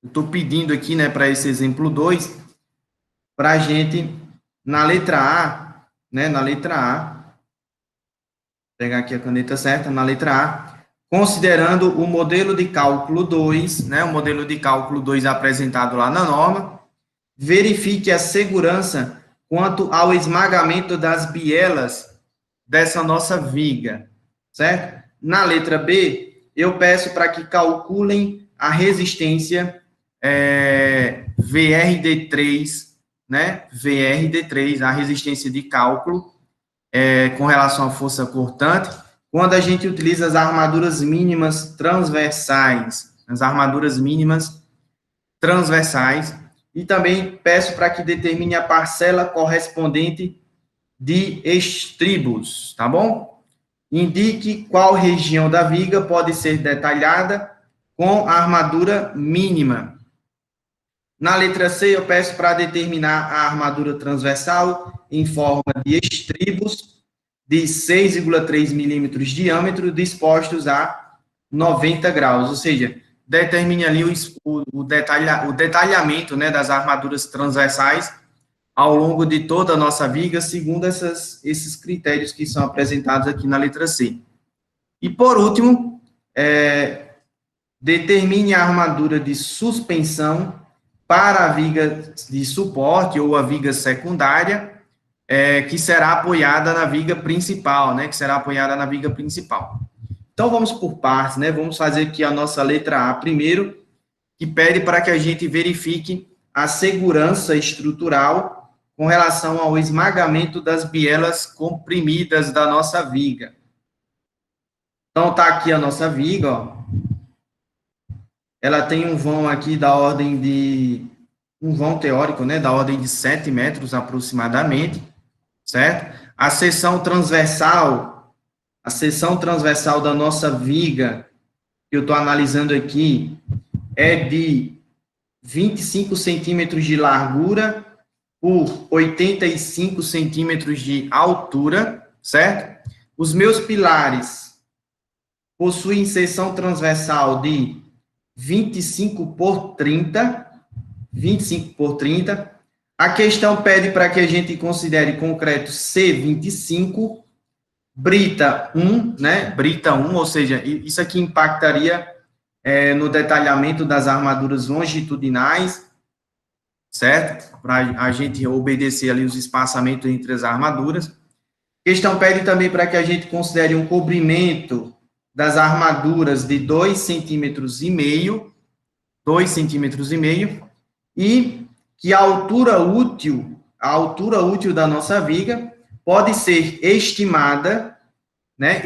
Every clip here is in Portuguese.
Eu estou pedindo aqui, né, para esse exemplo 2, para a gente, na letra A, né, na letra A, pegar aqui a caneta certa, na letra A, considerando o modelo de cálculo 2, né, o modelo de cálculo 2 apresentado lá na norma, verifique a segurança quanto ao esmagamento das bielas dessa nossa viga, certo? Na letra B, eu peço para que calculem a resistência VRD3, né? VRD3, a resistência de cálculo com relação à força cortante, quando a gente utiliza as armaduras mínimas transversais, e também peço para que determine a parcela correspondente de estribos, tá bom? Indique qual região da viga pode ser detalhada com a armadura mínima. Na letra C, eu peço para determinar a armadura transversal em forma de estribos de 6,3 milímetros de diâmetro dispostos a 90 graus, ou seja, determine ali o detalhamento, né, das armaduras transversais ao longo de toda a nossa viga, segundo esses critérios que são apresentados aqui na letra C. E, por último, determine a armadura de suspensão para a viga de suporte ou a viga secundária, que será apoiada na viga principal, né? Então, vamos por partes, né? Vamos fazer aqui a nossa letra A primeiro, que pede para que a gente verifique a segurança estrutural com relação ao esmagamento das bielas comprimidas da nossa viga. Então, tá aqui a nossa viga, ó. Ela tem um vão aqui da ordem de... um vão teórico, né? Da ordem de 7 metros aproximadamente, certo? A seção transversal da nossa viga, que eu estou analisando aqui, é de 25 centímetros de largura por 85 centímetros de altura, certo? Os meus pilares possuem seção transversal de 25 por 30. A questão pede para que a gente considere concreto C25, brita 1, né? Brita 1, ou seja, isso aqui impactaria no detalhamento das armaduras longitudinais, certo? Para a gente obedecer ali os espaçamentos entre as armaduras. A questão pede também para que a gente considere um cobrimento das armaduras de 2,5 centímetros, e que a altura útil da nossa viga pode ser estimada, né,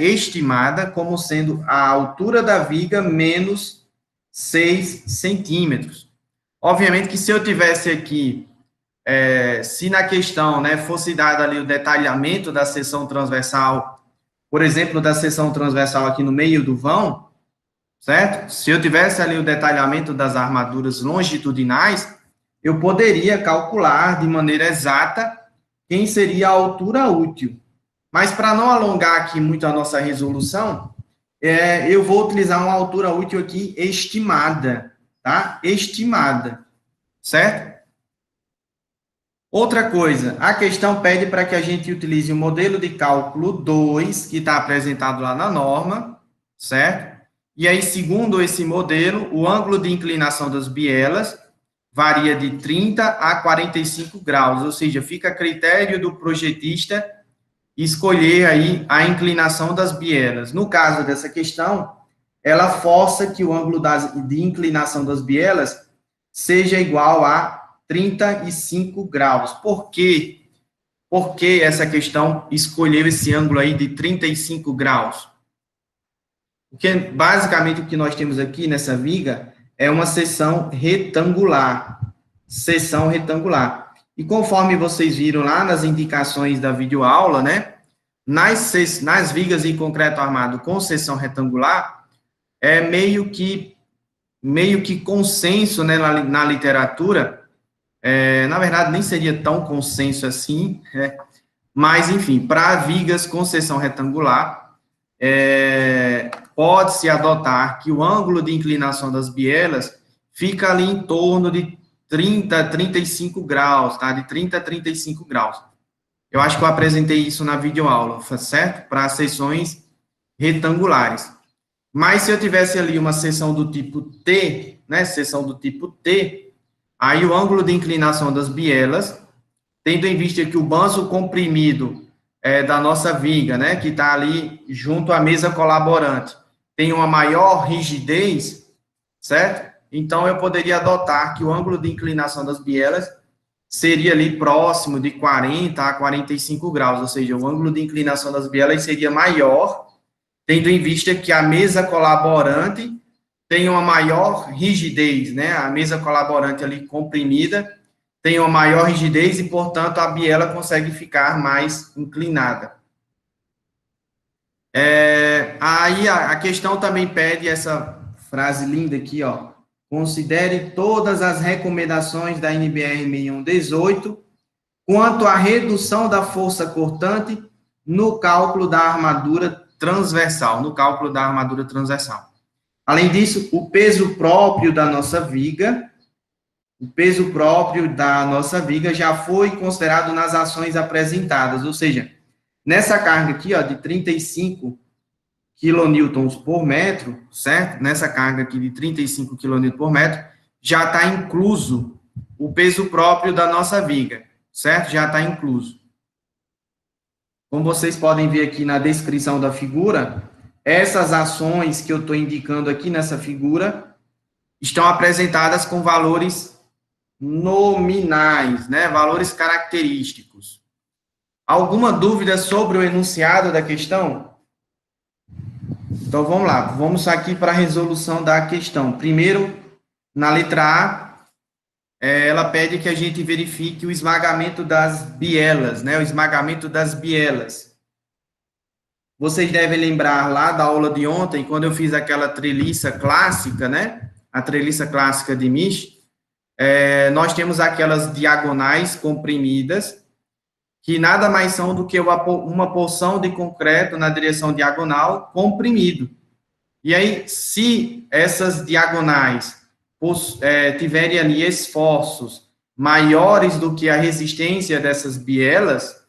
como sendo a altura da viga menos 6 centímetros. Obviamente que se eu tivesse aqui, se na questão, né, fosse dado ali o detalhamento da seção transversal, por exemplo, da seção transversal aqui no meio do vão, certo? Se eu tivesse ali o detalhamento das armaduras longitudinais, eu poderia calcular de maneira exata quem seria a altura útil. Mas, para não alongar aqui muito a nossa resolução, eu vou utilizar uma altura útil aqui estimada, tá? Estimada, certo? Outra coisa, a questão pede para que a gente utilize o modelo de cálculo 2, que está apresentado lá na norma, certo? E aí, segundo esse modelo, o ângulo de inclinação das bielas varia de 30 a 45 graus, ou seja, fica a critério do projetista escolher aí a inclinação das bielas. No caso dessa questão, ela força que o ângulo de inclinação das bielas seja igual a 35 graus. Por quê? Por que essa questão escolheu esse ângulo aí de 35 graus? Porque, basicamente, o que nós temos aqui nessa viga é uma seção retangular. E conforme vocês viram lá nas indicações da videoaula, né, nas vigas em concreto armado com seção retangular, é meio que consenso, né, na literatura, na verdade, nem seria tão consenso assim, né, mas, enfim, para vigas com seção retangular, pode-se adotar que o ângulo de inclinação das bielas fica ali em torno de 30 a 35 graus, tá? De 30 a 35 graus. Eu acho que eu apresentei isso na videoaula, certo? Para seções retangulares. Mas se eu tivesse ali uma seção do tipo T, né? Seção do tipo T, aí o ângulo de inclinação das bielas, tendo em vista que o banzo comprimido da nossa viga, né? Que está ali junto à mesa colaborante, tem uma maior rigidez, certo? Então, eu poderia adotar que o ângulo de inclinação das bielas seria ali próximo de 40 a 45 graus, ou seja, o ângulo de inclinação das bielas seria maior, tendo em vista que a mesa colaborante tem uma maior rigidez, né? A mesa colaborante ali comprimida tem uma maior rigidez e, portanto, a biela consegue ficar mais inclinada. Aí a questão também pede essa frase linda aqui, ó. Considere todas as recomendações da NBR 6118 quanto à redução da força cortante no cálculo da armadura transversal, Além disso, o peso próprio da nossa viga já foi considerado nas ações apresentadas, ou seja, nessa carga aqui, ó, de 35 quilonewtons por metro, certo? Nessa carga aqui de 35 quilonewtons por metro, já está incluso o peso próprio da nossa viga, certo? Já está incluso. Como vocês podem ver aqui na descrição da figura, essas ações que eu estou indicando aqui nessa figura estão apresentadas com valores nominais, né? Valores característicos. Alguma dúvida sobre o enunciado da questão? Então, vamos lá. Vamos aqui para a resolução da questão. Primeiro, na letra A, ela pede que a gente verifique o esmagamento das bielas, né? O esmagamento das bielas. Vocês devem lembrar lá da aula de ontem, quando eu fiz aquela treliça clássica, né? A treliça clássica de Misch. Nós temos aquelas diagonais comprimidas, que nada mais são do que uma porção de concreto na direção diagonal comprimido. E aí, se essas diagonais tiverem ali esforços maiores do que a resistência dessas bielas,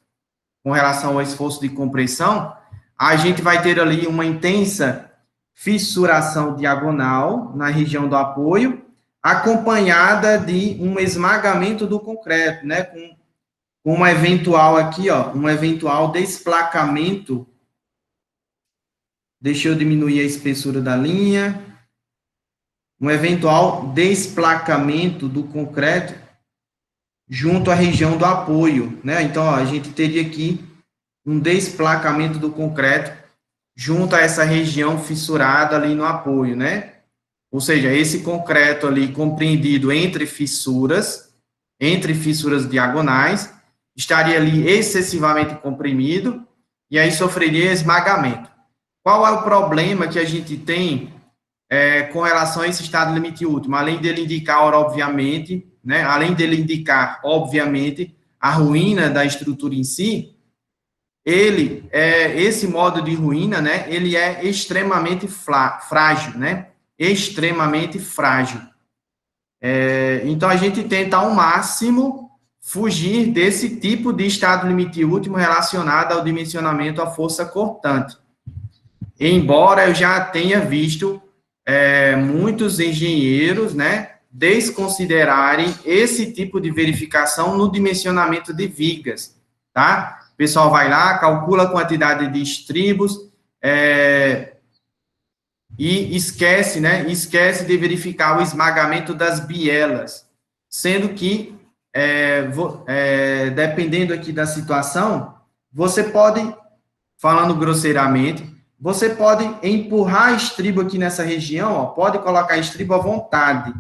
com relação ao esforço de compressão, a gente vai ter ali uma intensa fissuração diagonal na região do apoio, acompanhada de um esmagamento do concreto, né, com uma eventual aqui, ó, um eventual desplacamento. Deixa eu diminuir a espessura da linha. Um eventual desplacamento do concreto junto à região do apoio, né? Então, ó, a gente teria aqui um desplacamento do concreto junto a essa região fissurada ali no apoio, né? Ou seja, esse concreto ali compreendido entre fissuras diagonais, estaria ali excessivamente comprimido e aí sofreria esmagamento. Qual é o problema que a gente tem com relação a esse estado limite último? Além dele indicar, obviamente, né, a ruína da estrutura em si, esse modo de ruína, né, ele é extremamente frágil, né, extremamente frágil. Então, a gente tenta ao máximo fugir desse tipo de estado limite último relacionado ao dimensionamento à força cortante. Embora eu já tenha visto muitos engenheiros, né, desconsiderarem esse tipo de verificação no dimensionamento de vigas, tá? O pessoal vai lá, calcula a quantidade de estribos e esquece de verificar o esmagamento das bielas, sendo que, dependendo aqui da situação, você pode, falando grosseiramente, você pode empurrar estribo aqui nessa região, ó, pode colocar estribo à vontade,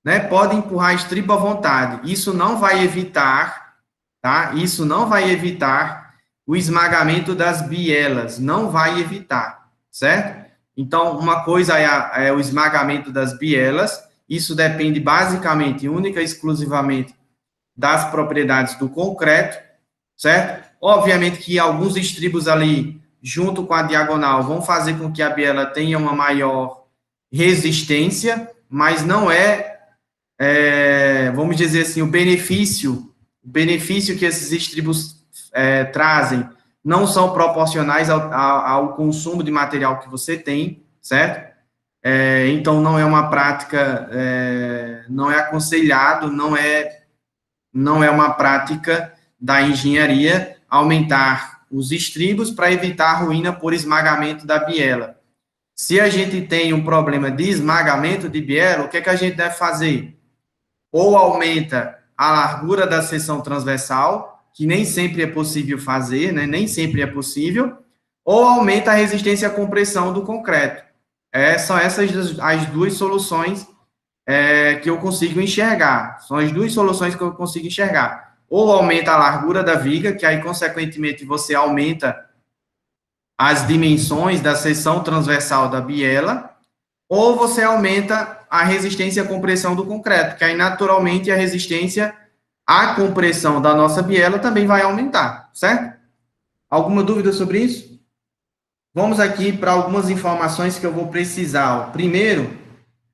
né? Pode empurrar estribo à vontade. Isso não vai evitar, tá? Isso não vai evitar o esmagamento das bielas, não vai evitar, certo? Então, uma coisa é o esmagamento das bielas, isso depende basicamente, única e exclusivamente das propriedades do concreto, certo? Obviamente que alguns estribos ali, junto com a diagonal, vão fazer com que a biela tenha uma maior resistência, mas não vamos dizer assim, o benefício que esses estribos trazem não são proporcionais ao consumo de material que você tem, certo? Então, não é uma prática, não é aconselhado, não é uma prática da engenharia aumentar os estribos para evitar a ruína por esmagamento da biela. Se a gente tem um problema de esmagamento de biela, o que é que a gente deve fazer? Ou aumenta a largura da seção transversal, que nem sempre é possível fazer, né? Nem sempre é possível, ou aumenta a resistência à compressão do concreto. São essas as duas soluções que eu consigo enxergar. São as duas soluções que eu consigo enxergar. Ou aumenta a largura da viga, que aí, consequentemente, você aumenta as dimensões da seção transversal da biela, ou você aumenta a resistência à compressão do concreto, que aí, naturalmente, a resistência à compressão da nossa biela também vai aumentar, certo? Alguma dúvida sobre isso? Vamos aqui para algumas informações que eu vou precisar. Primeiro,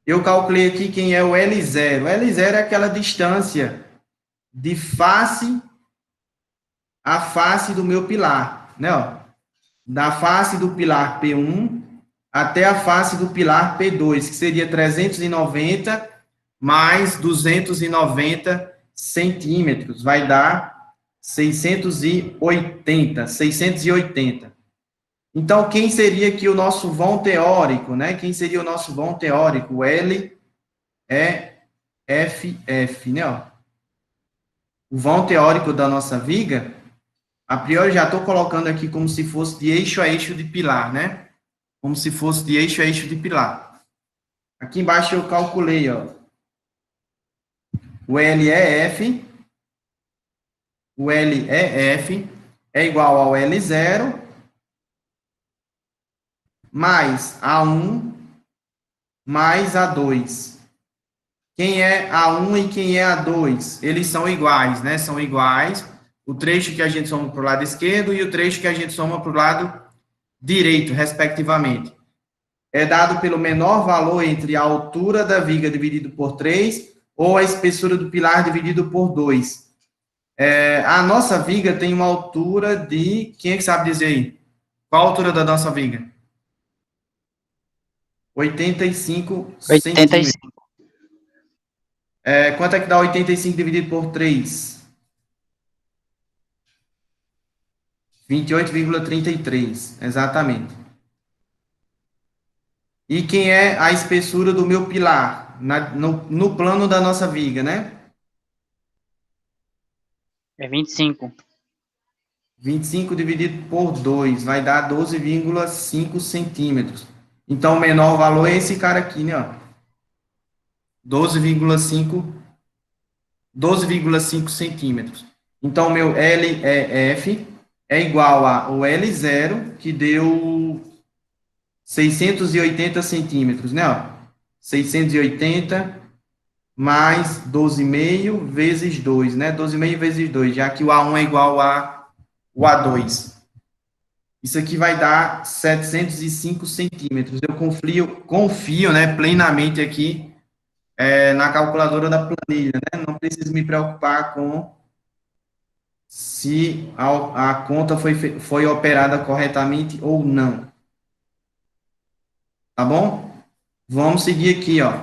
eu calculei aqui quem é o L0. O L0 é aquela distância de face a face do meu pilar, né? Ó, da face do pilar P1 até a face do pilar P2, que seria 390 mais 290 centímetros, vai dar 680. Então, quem seria aqui o nosso vão teórico, né? Quem seria o nosso vão teórico? O L é FF, né? Ó. O vão teórico da nossa viga, a priori já estou colocando aqui como se fosse de eixo a eixo de pilar, né? Como se fosse de eixo a eixo de pilar. Aqui embaixo eu calculei, ó. O LEF, o LEF é igual ao L0 mais A1 mais A2. Quem é A1 e quem é A2? Eles são iguais, né? São iguais. O trecho que a gente soma para o lado esquerdo e o trecho que a gente soma para o lado direito, respectivamente. É dado pelo menor valor entre a altura da viga dividido por 3 ou a espessura do pilar dividido por 2. A nossa viga tem uma altura de... Quem é que sabe dizer aí? Qual a altura da nossa viga? 85 centímetros. Quanto é que dá 85 dividido por 3? 28,33, exatamente. E quem é a espessura do meu pilar? No plano da nossa viga, né? É 25. 25 dividido por 2 vai dar 12,5 centímetros. Então, o menor valor é esse cara aqui, né? Ó. 12,5 centímetros. Então, meu LEF é igual ao L0, que deu 680 centímetros, né? Ó. 680 mais 12,5 vezes 2, né? 12,5 vezes 2, já que o A1 é igual ao A2. Isso aqui vai dar 705 centímetros. Eu confio, né, plenamente aqui na calculadora da planilha, né? Não preciso me preocupar com se a conta foi operada corretamente ou não. Tá bom? Vamos seguir aqui, ó.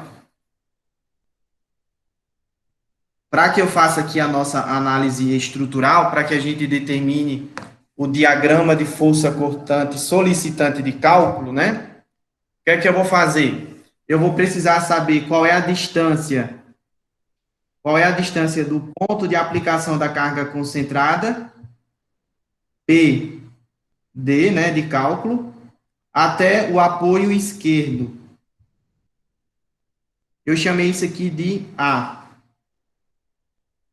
Para que eu faça aqui a nossa análise estrutural, para que a gente determine o diagrama de força cortante solicitante de cálculo, né? O que é que eu vou fazer? Eu vou precisar saber qual é a distância do ponto de aplicação da carga concentrada, PD, né, de cálculo, até o apoio esquerdo. Eu chamei isso aqui de A,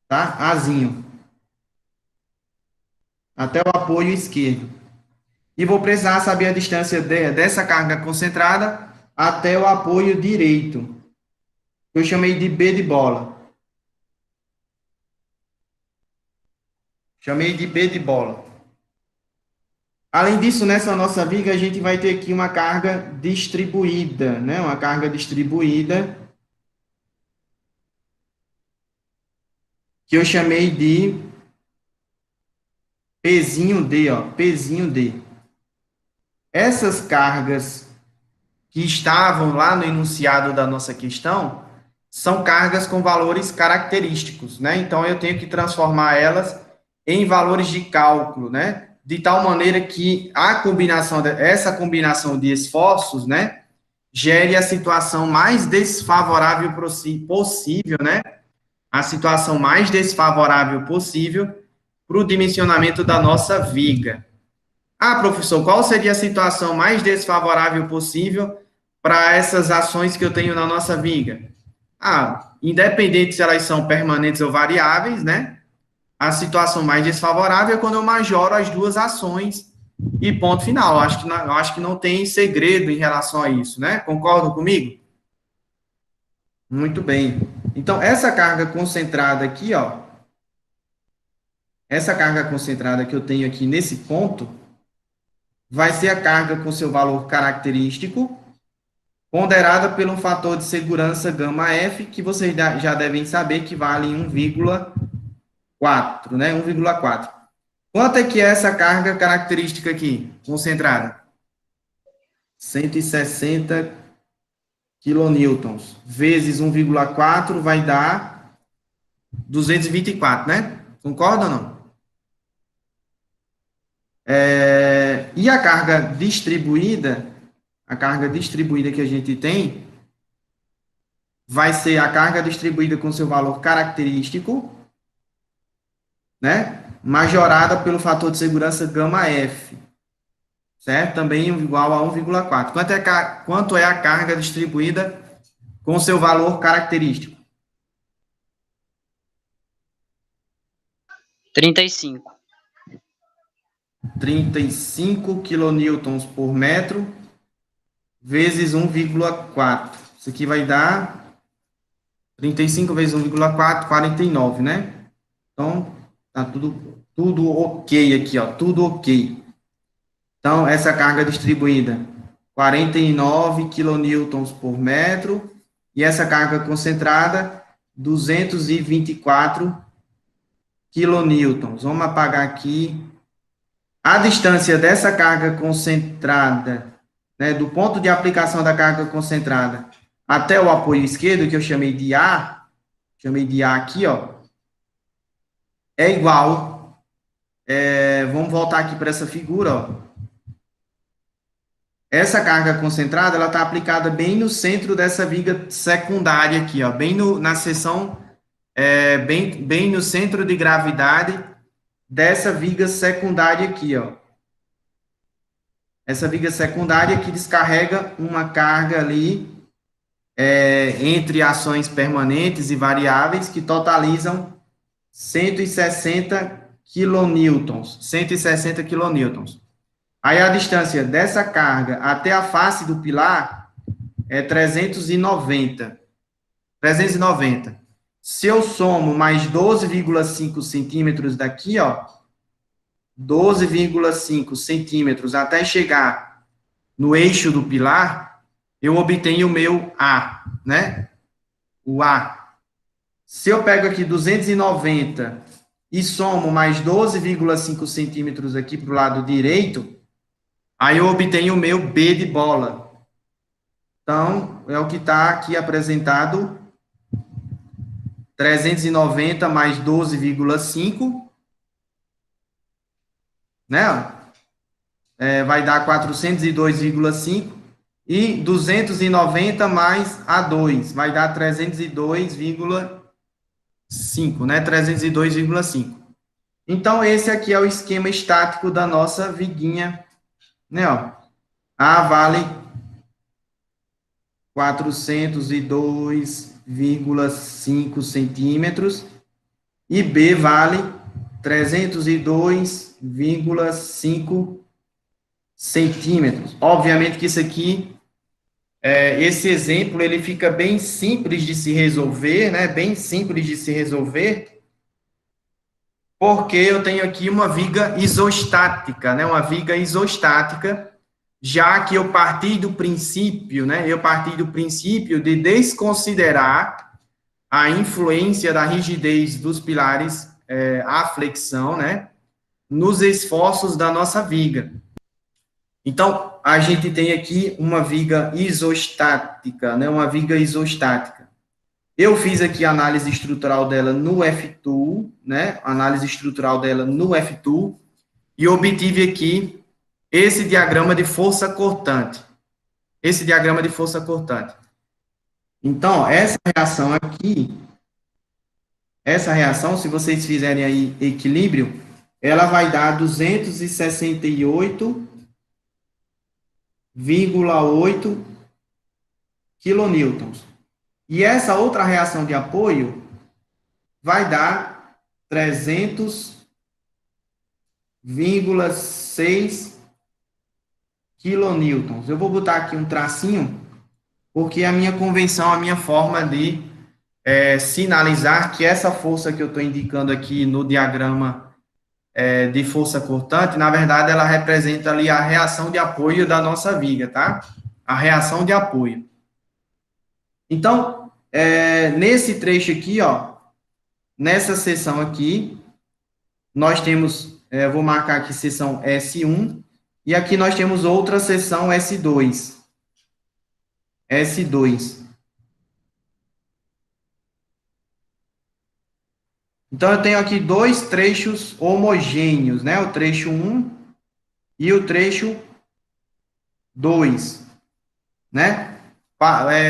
tá? Azinho. Até o apoio esquerdo. E vou precisar saber a distância dessa carga concentrada até o apoio direito. Eu chamei de B de bola. Chamei de B de bola. Além disso, nessa nossa viga, a gente vai ter aqui uma carga distribuída, né? Uma carga distribuída que eu chamei de Pzinho D, ó, Pzinho D. Essas cargas que estavam lá no enunciado da nossa questão são cargas com valores característicos, né? Então, eu tenho que transformar elas em valores de cálculo, né? De tal maneira que essa combinação de esforços, né, gere a situação mais desfavorável possível, né? A situação mais desfavorável possível para o dimensionamento da nossa viga. Ah, professor, qual seria a situação mais desfavorável possível para essas ações que eu tenho na nossa viga? Ah, independente se elas são permanentes ou variáveis, né? A situação mais desfavorável é quando eu majoro as duas ações e ponto final. Eu acho que não tem segredo em relação a isso, né? Concordam comigo? Muito bem. Então, essa carga concentrada aqui, ó, essa carga concentrada que eu tenho aqui nesse ponto, vai ser a carga com seu valor característico, ponderada pelo fator de segurança gama F, que vocês já devem saber que vale 1,4, né? 1,4. Quanto é que é essa carga característica aqui, concentrada? 160 quilonewtons, vezes 1,4 vai dar 224, né? Concorda ou não? E a carga distribuída que a gente tem, vai ser a carga distribuída com seu valor característico, né? Majorada pelo fator de segurança gama F, certo? Também igual a 1,4. Quanto é a carga distribuída com seu valor característico? 35. 35 quilonewtons por metro vezes 1,4. Isso aqui vai dar 35 vezes 1,4, 49, né? Então, tá tudo ok aqui, ó, tudo ok. Então, essa carga distribuída, 49 quilonewtons por metro, e essa carga concentrada, 224 quilonewtons. Vamos apagar aqui. A distância dessa carga concentrada, né, do ponto de aplicação da carga concentrada até o apoio esquerdo, que eu chamei de A aqui, ó, é igual, vamos voltar aqui para essa figura, ó. Essa carga concentrada, ela está aplicada bem no centro dessa viga secundária aqui, ó, bem na seção, bem no centro de gravidade dessa viga secundária aqui, ó. Essa viga secundária que descarrega uma carga ali, entre ações permanentes e variáveis, que totalizam 160 quilonewtons. 160 quilonewtons. Aí a distância dessa carga até a face do pilar é 390. 390. Se eu somo mais 12,5 centímetros daqui, ó, 12,5 centímetros até chegar no eixo do pilar, eu obtenho o meu A, né? O A. Se eu pego aqui 290 e somo mais 12,5 centímetros aqui para o lado direito, aí eu obtenho o meu B de bola. Então, é o que está aqui apresentado, 390 mais 12,5, né? Vai dar 402,5, e 290 mais A2, vai dar 302,5, né? 302,5. Então, esse aqui é o esquema estático da nossa viguinha, né? Ó, A vale 402,5 centímetros e B vale 302,5 centímetros. Obviamente que isso aqui, esse exemplo, ele fica bem simples de se resolver, né? Bem simples de se resolver, porque eu tenho aqui uma viga isostática, né? Uma viga isostática, já que eu parti do princípio, né? Eu parti do princípio de desconsiderar a influência da rigidez dos pilares, a flexão, né, nos esforços da nossa viga. Então, a gente tem aqui uma viga isostática, né, uma viga isostática. Eu fiz aqui a análise estrutural dela no F-Tool, né, análise estrutural dela no F-Tool, e obtive aqui esse diagrama de força cortante. Esse diagrama de força cortante. Então, essa reação aqui, essa reação, se vocês fizerem aí equilíbrio, ela vai dar 268,8 quilonewtons. E essa outra reação de apoio vai dar 300,6 quilonewtons. Eu vou botar aqui um tracinho, porque a minha convenção, a minha forma de sinalizar que essa força que eu estou indicando aqui no diagrama de força cortante, na verdade, ela representa ali a reação de apoio da nossa viga, tá? A reação de apoio. Então, nesse trecho aqui, ó, nessa seção aqui, nós temos, vou marcar aqui seção S1, e aqui nós temos outra seção S2. S2. Então, eu tenho aqui dois trechos homogêneos, né? O trecho 1 e o trecho 2, né?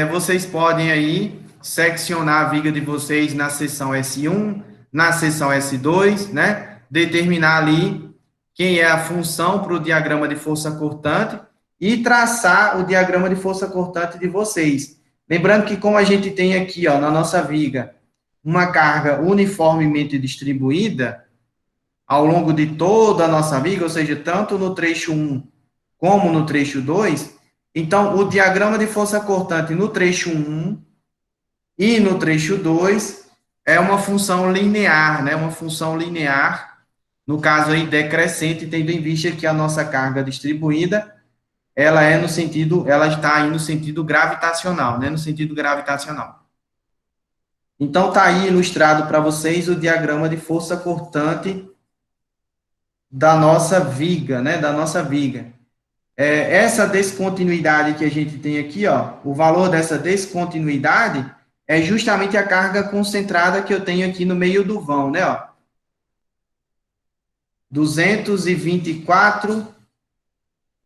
Vocês podem aí seccionar a viga de vocês na seção S1, na seção S2, né? Determinar ali quem é a função para o diagrama de força cortante e traçar o diagrama de força cortante de vocês. Lembrando que como a gente tem aqui, ó, na nossa viga, uma carga uniformemente distribuída ao longo de toda a nossa viga, ou seja, tanto no trecho 1 como no trecho 2, então o diagrama de força cortante no trecho 1 e no trecho 2 é uma função linear, né? Uma função linear, no caso aí decrescente, tendo em vista que a nossa carga distribuída, ela está aí no sentido gravitacional, né? No sentido gravitacional. Então, está aí ilustrado para vocês o diagrama de força cortante da nossa viga, né? Da nossa viga. Essa descontinuidade que a gente tem aqui, ó, o valor dessa descontinuidade é justamente a carga concentrada que eu tenho aqui no meio do vão, né? Ó. 224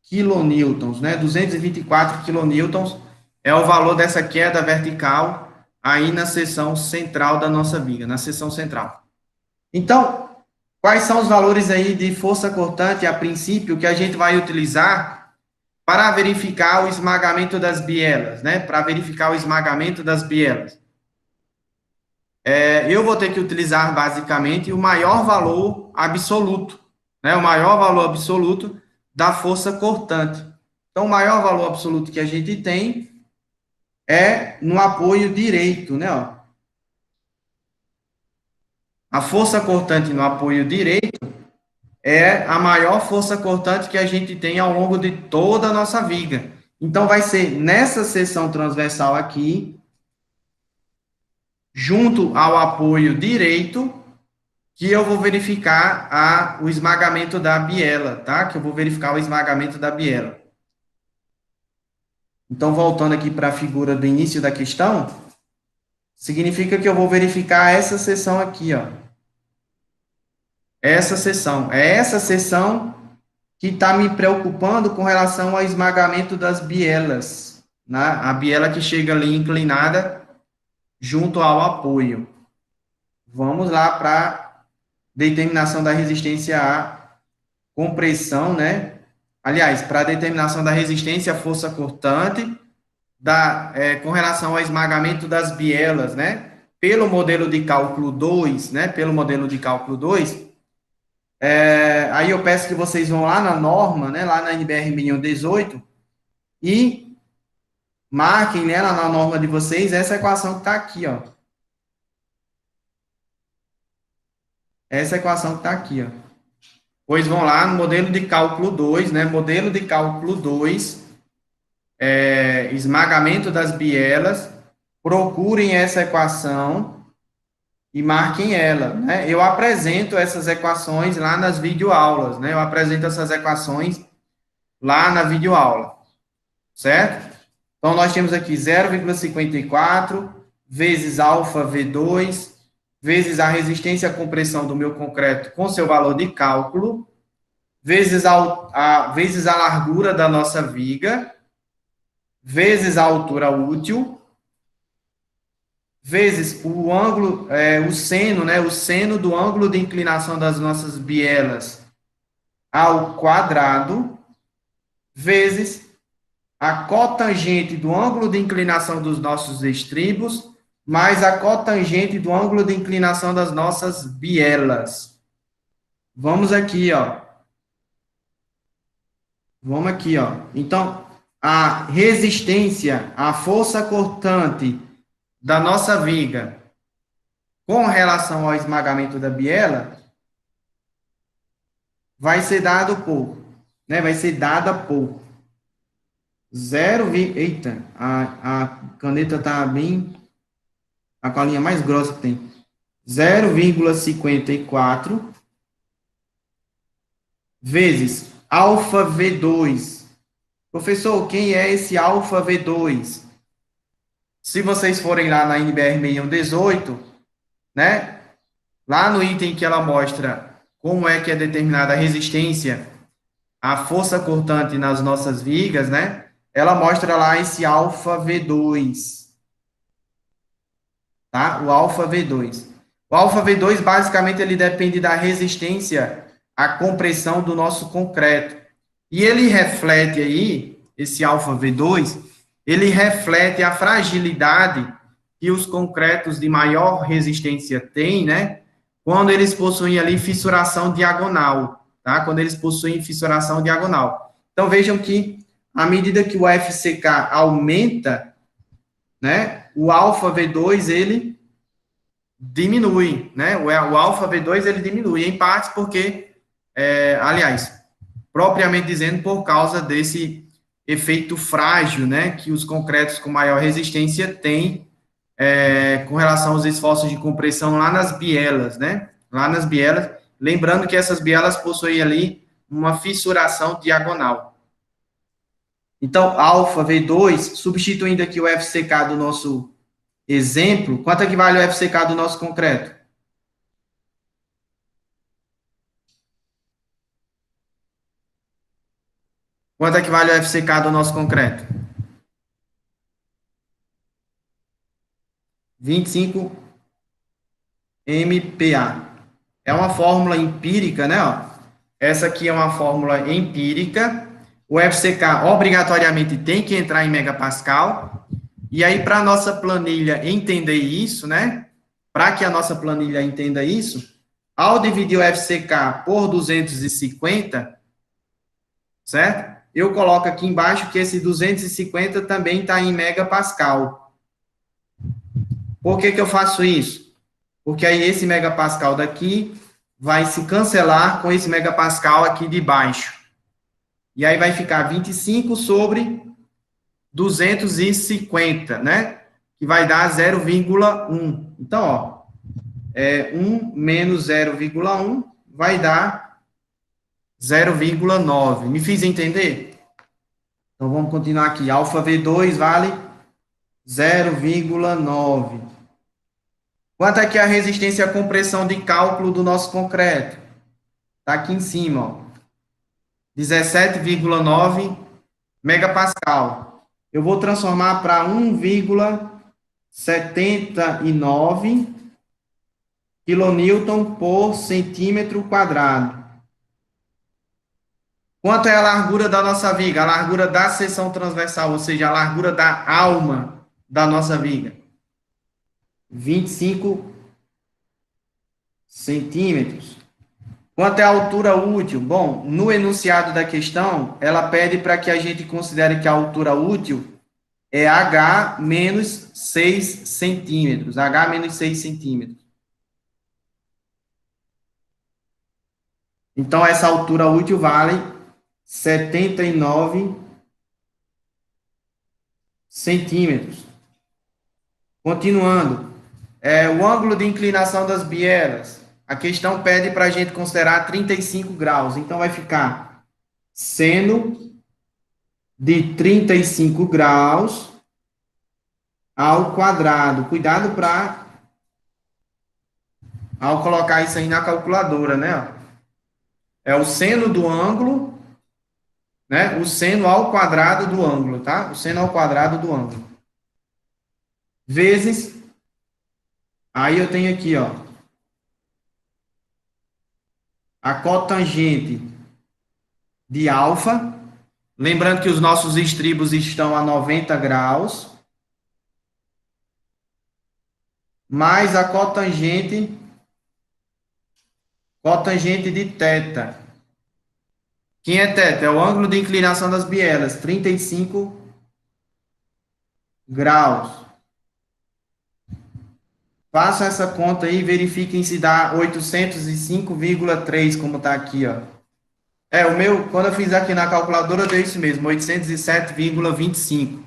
quilonewtons, né? 224 quilonewtons é o valor dessa queda vertical aí na seção central da nossa viga, na seção central. Então, quais são os valores aí de força cortante, a princípio, que a gente vai utilizar para verificar o esmagamento das bielas, né? Para verificar o esmagamento das bielas. Eu vou ter que utilizar, basicamente, o maior valor absoluto, né? O maior valor absoluto da força cortante. Então, o maior valor absoluto que a gente tem é no apoio direito, né? Ó. A força cortante no apoio direito é a maior força cortante que a gente tem ao longo de toda a nossa viga. Então, vai ser nessa seção transversal aqui, junto ao apoio direito, que eu vou verificar o esmagamento da biela, tá? Que eu vou verificar o esmagamento da biela. Então, voltando aqui para a figura do início da questão, significa que eu vou verificar essa seção aqui, ó. Essa seção. É essa seção que está me preocupando com relação ao esmagamento das bielas, né? A biela que chega ali inclinada junto ao apoio. Vamos lá para determinação da resistência à compressão, né? Aliás, para a determinação da resistência à força cortante, com relação ao esmagamento das bielas, né? Pelo modelo de cálculo 2, né? Pelo modelo de cálculo 2, aí eu peço que vocês vão lá na norma, né? Lá na NBR 1018 e marquem, né? Lá na norma de vocês, essa equação que está aqui, ó. Essa equação que está aqui, ó. Pois vão lá no modelo de cálculo 2, né? Modelo de cálculo 2, esmagamento das bielas. procurem essa equação e marquem ela, né? Eu apresento essas equações lá nas videoaulas, né? Eu apresento essas equações lá na videoaula, certo? Então, nós temos aqui 0,54 vezes alfa V2 vezes a resistência à compressão do meu concreto com seu valor de cálculo, vezes a largura da nossa viga, vezes a altura útil, vezes o ângulo, o seno, né, o seno do ângulo de inclinação das nossas bielas ao quadrado, vezes a cotangente do ângulo de inclinação dos nossos estribos, mais a cotangente do ângulo de inclinação das nossas bielas. Vamos aqui, ó. Vamos aqui, ó. Então, a resistência, a força cortante da nossa viga com relação ao esmagamento da biela vai ser dado por, né? Vai ser dada por 0, eita, a caneta tá bem, a colinha mais grossa que tem. 0,54 vezes alfa V2. Professor, quem é esse alfa V2? Se vocês forem lá na NBR 6118, né? Lá no item que ela mostra como é que é determinada a resistência, a força cortante nas nossas vigas, né? Ela mostra lá esse alfa V2, tá? O alfa V2. O alfa V2, basicamente, ele depende da resistência à compressão do nosso concreto. E ele reflete aí, esse alfa V2, ele reflete a fragilidade que os concretos de maior resistência têm, né? Quando eles possuem ali fissuração diagonal, tá? Quando eles possuem fissuração diagonal. Então, vejam que, à medida que o FCK aumenta, né? O alfa V2, ele diminui, né? O alfa V2 ele diminui, em parte porque, aliás, propriamente dizendo, por causa desse efeito frágil, né, que os concretos com maior resistência têm com relação aos esforços de compressão lá nas bielas, né? Lá nas bielas, lembrando que essas bielas possuem ali uma fissuração diagonal. Então, alfa V2, substituindo aqui o FCK do nosso exemplo, quanto é que vale o FCK do nosso concreto? Quanto é que vale o FCK do nosso concreto? 25 MPa. É uma fórmula empírica, né? Ó. Essa aqui é uma fórmula empírica. O FCK obrigatoriamente tem que entrar em megapascal. E aí, para a nossa planilha entender isso, né? Para que a nossa planilha entenda isso, ao dividir o FCK por 250, certo? Eu coloco aqui embaixo que esse 250 também está em megapascal. Por que eu faço isso? Porque aí esse megapascal daqui vai se cancelar com esse megapascal aqui de baixo. E aí vai ficar 25 sobre 250, né? Que vai dar 0,1. Então, ó, 1 menos 0,1 vai dar 0,9. Me fiz entender? Então, vamos continuar aqui. Alfa V2 vale 0,9. Quanto é que é a resistência à compressão de cálculo do nosso concreto? Está aqui em cima, ó. 17,9 megapascal. Eu vou transformar para 1,79 quilonewton por centímetro quadrado. Quanto é a largura da nossa viga? A largura da seção transversal, ou seja, a largura da alma da nossa viga. 25 centímetros. Quanto é a altura útil? Bom, no enunciado da questão, ela pede para que a gente considere que a altura útil é H menos 6 centímetros. H menos 6 centímetros. Então, essa altura útil vale 79 centímetros. Continuando, o ângulo de inclinação das bielas. A questão pede para a gente considerar 35 graus. Então, vai ficar seno de 35 graus ao quadrado. Cuidado para, ao colocar isso aí na calculadora, né? É o seno do ângulo, né? O seno ao quadrado do ângulo, tá? O seno ao quadrado do ângulo. Vezes, aí eu tenho aqui, ó, a cotangente de alfa. Lembrando que os nossos estribos estão a 90 graus. Mais a cotangente de θ. Quem é θ? É o ângulo de inclinação das bielas, 35 graus. Faça essa conta aí e verifiquem se dá 805,3, como está aqui, ó. O meu, quando eu fiz aqui na calculadora, deu isso mesmo, 807,25.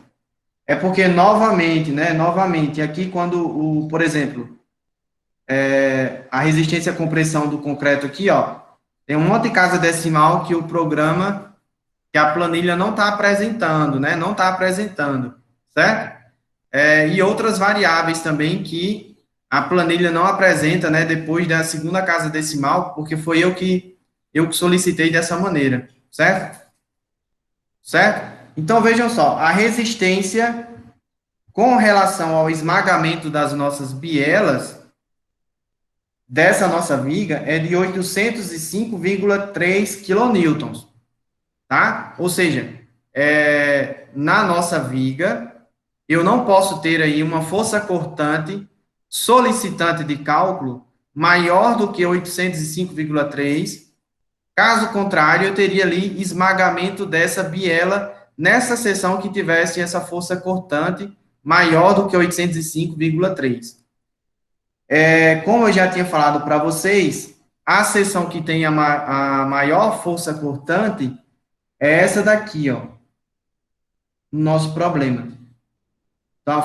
É porque, novamente, né, aqui quando, por exemplo, a resistência à compressão do concreto aqui, ó, tem um monte de casa decimal que o programa, que a planilha não está apresentando, né, não está apresentando, certo? E outras variáveis também que a planilha não apresenta, né, depois da segunda casa decimal, porque foi eu que solicitei dessa maneira, certo? Certo? Então, vejam só, a resistência com relação ao esmagamento das nossas bielas, dessa nossa viga, é de 805,3 kN, tá? Ou seja, na nossa viga, eu não posso ter aí uma força cortante solicitante de cálculo maior do que 805,3. Caso contrário, eu teria ali esmagamento dessa biela nessa seção que tivesse essa força cortante maior do que 805,3. Como eu já tinha falado para vocês, a seção que tem a maior força cortante é essa daqui, ó, no nosso problema. Então, a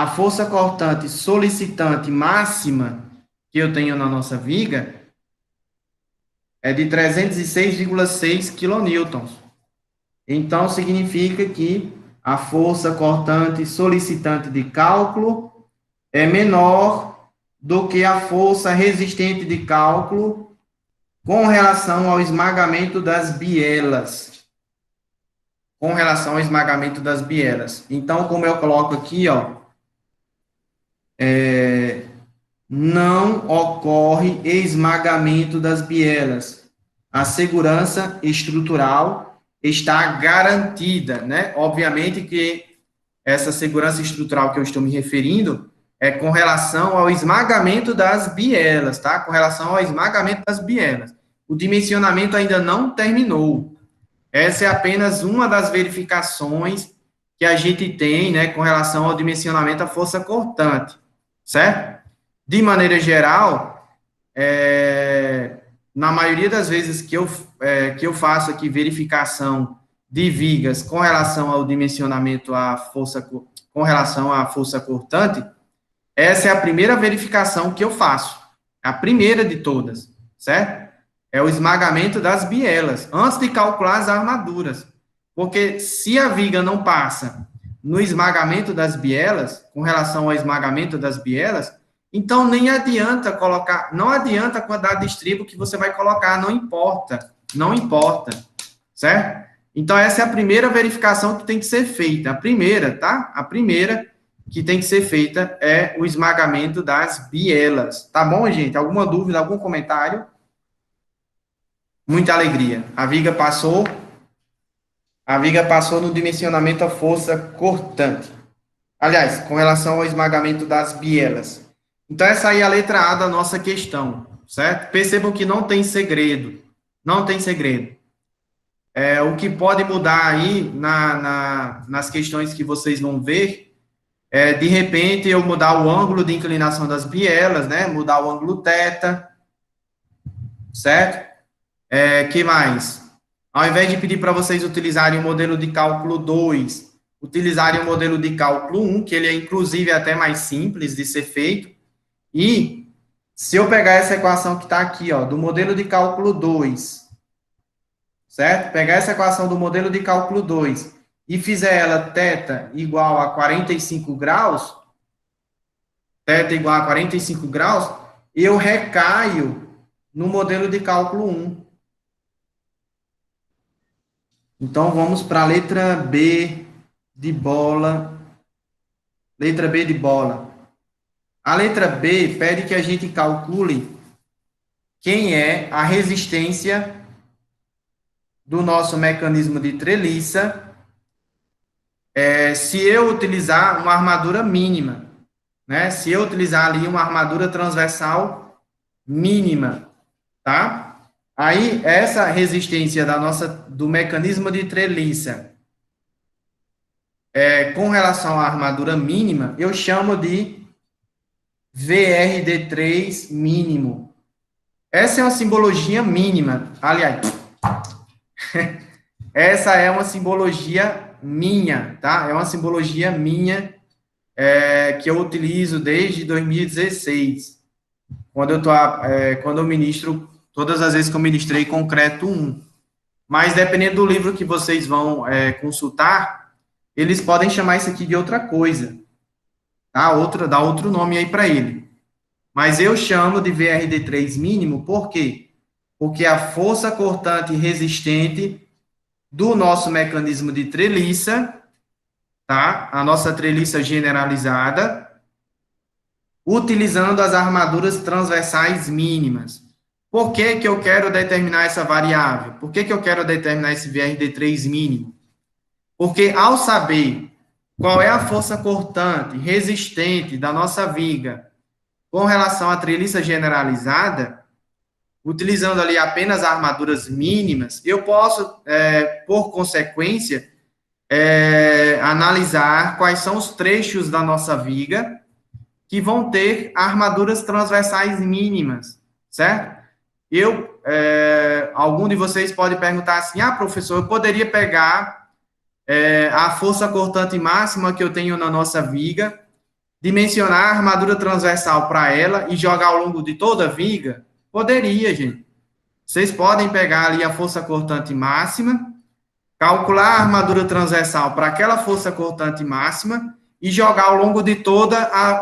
força cortante solicitante máxima que eu tenho na nossa viga é de 306,6 kN. Então, significa que a força cortante solicitante de cálculo é menor do que a força resistente de cálculo com relação ao esmagamento das bielas. Com relação ao esmagamento das bielas. Então, como eu coloco aqui, ó, não ocorre esmagamento das bielas. A segurança estrutural está garantida, né? Obviamente que essa segurança estrutural que eu estou me referindo é com relação ao esmagamento das bielas, tá? Com relação ao esmagamento das bielas. O dimensionamento ainda não terminou. Essa é apenas uma das verificações que a gente tem, né, com relação ao dimensionamento da força cortante, certo? De maneira geral, na maioria das vezes que eu faço aqui verificação de vigas com relação ao dimensionamento com relação à força cortante, essa é a primeira verificação que eu faço, a primeira de todas, certo? É o esmagamento das bielas, antes de calcular as armaduras, porque se a viga não passa no esmagamento das bielas, com relação ao esmagamento das bielas, então nem adianta colocar, não adianta a quantidade de estribo que você vai colocar, não importa, certo? Então, essa é a primeira verificação que tem que ser feita, a primeira, tá? A primeira que tem que ser feita é o esmagamento das bielas, tá bom, gente? Alguma dúvida, algum comentário? Muita alegria. A viga passou no dimensionamento da força cortante. Aliás, com relação ao esmagamento das bielas. Então, essa aí é a letra A da nossa questão, certo? Percebam que não tem segredo. Não tem segredo. O que pode mudar aí nas questões que vocês vão ver de repente, eu mudar o ângulo de inclinação das bielas, né? Mudar o ângulo θ, certo? Que mais? Ao invés de pedir para vocês utilizarem o modelo de cálculo 2, utilizarem o modelo de cálculo 1, que ele é, inclusive, até mais simples de ser feito. E, se eu pegar essa equação que está aqui, ó, do modelo de cálculo 2, certo? Pegar essa equação do modelo de cálculo 2 e fizer ela θ igual a 45 graus, θ igual a 45 graus, eu recaio no modelo de cálculo 1. Então, vamos para a letra B de bola. Letra B de bola. A letra B pede que a gente calcule quem é a resistência do nosso mecanismo de treliça se eu utilizar uma armadura mínima, né? Se eu utilizar ali uma armadura transversal mínima, tá? Aí, essa resistência do mecanismo de treliça com relação à armadura mínima, eu chamo de VRD3 mínimo. Essa é uma simbologia mínima. Aliás, essa é uma simbologia minha, tá? É uma simbologia minha que eu utilizo desde 2016, quando eu ministro, todas as vezes que eu ministrei concreto 1. Mas, dependendo do livro que vocês vão consultar, eles podem chamar isso aqui de outra coisa, tá? Dá outro nome aí para ele. Mas eu chamo de VRD3 mínimo, por quê? Porque a força cortante resistente do nosso mecanismo de treliça, tá? A nossa treliça generalizada, utilizando as armaduras transversais mínimas. Por que que eu quero determinar essa variável? Por que que eu quero determinar esse VRD3 mínimo? Porque ao saber qual é a força cortante resistente da nossa viga com relação à treliça generalizada, utilizando ali apenas armaduras mínimas, eu posso, por consequência, analisar quais são os trechos da nossa viga que vão ter armaduras transversais mínimas, certo? Algum de vocês pode perguntar assim, professor, eu poderia pegar a força cortante máxima que eu tenho na nossa viga, dimensionar a armadura transversal para ela e jogar ao longo de toda a viga? Poderia, gente. Vocês podem pegar ali a força cortante máxima, calcular a armadura transversal para aquela força cortante máxima e jogar ao longo de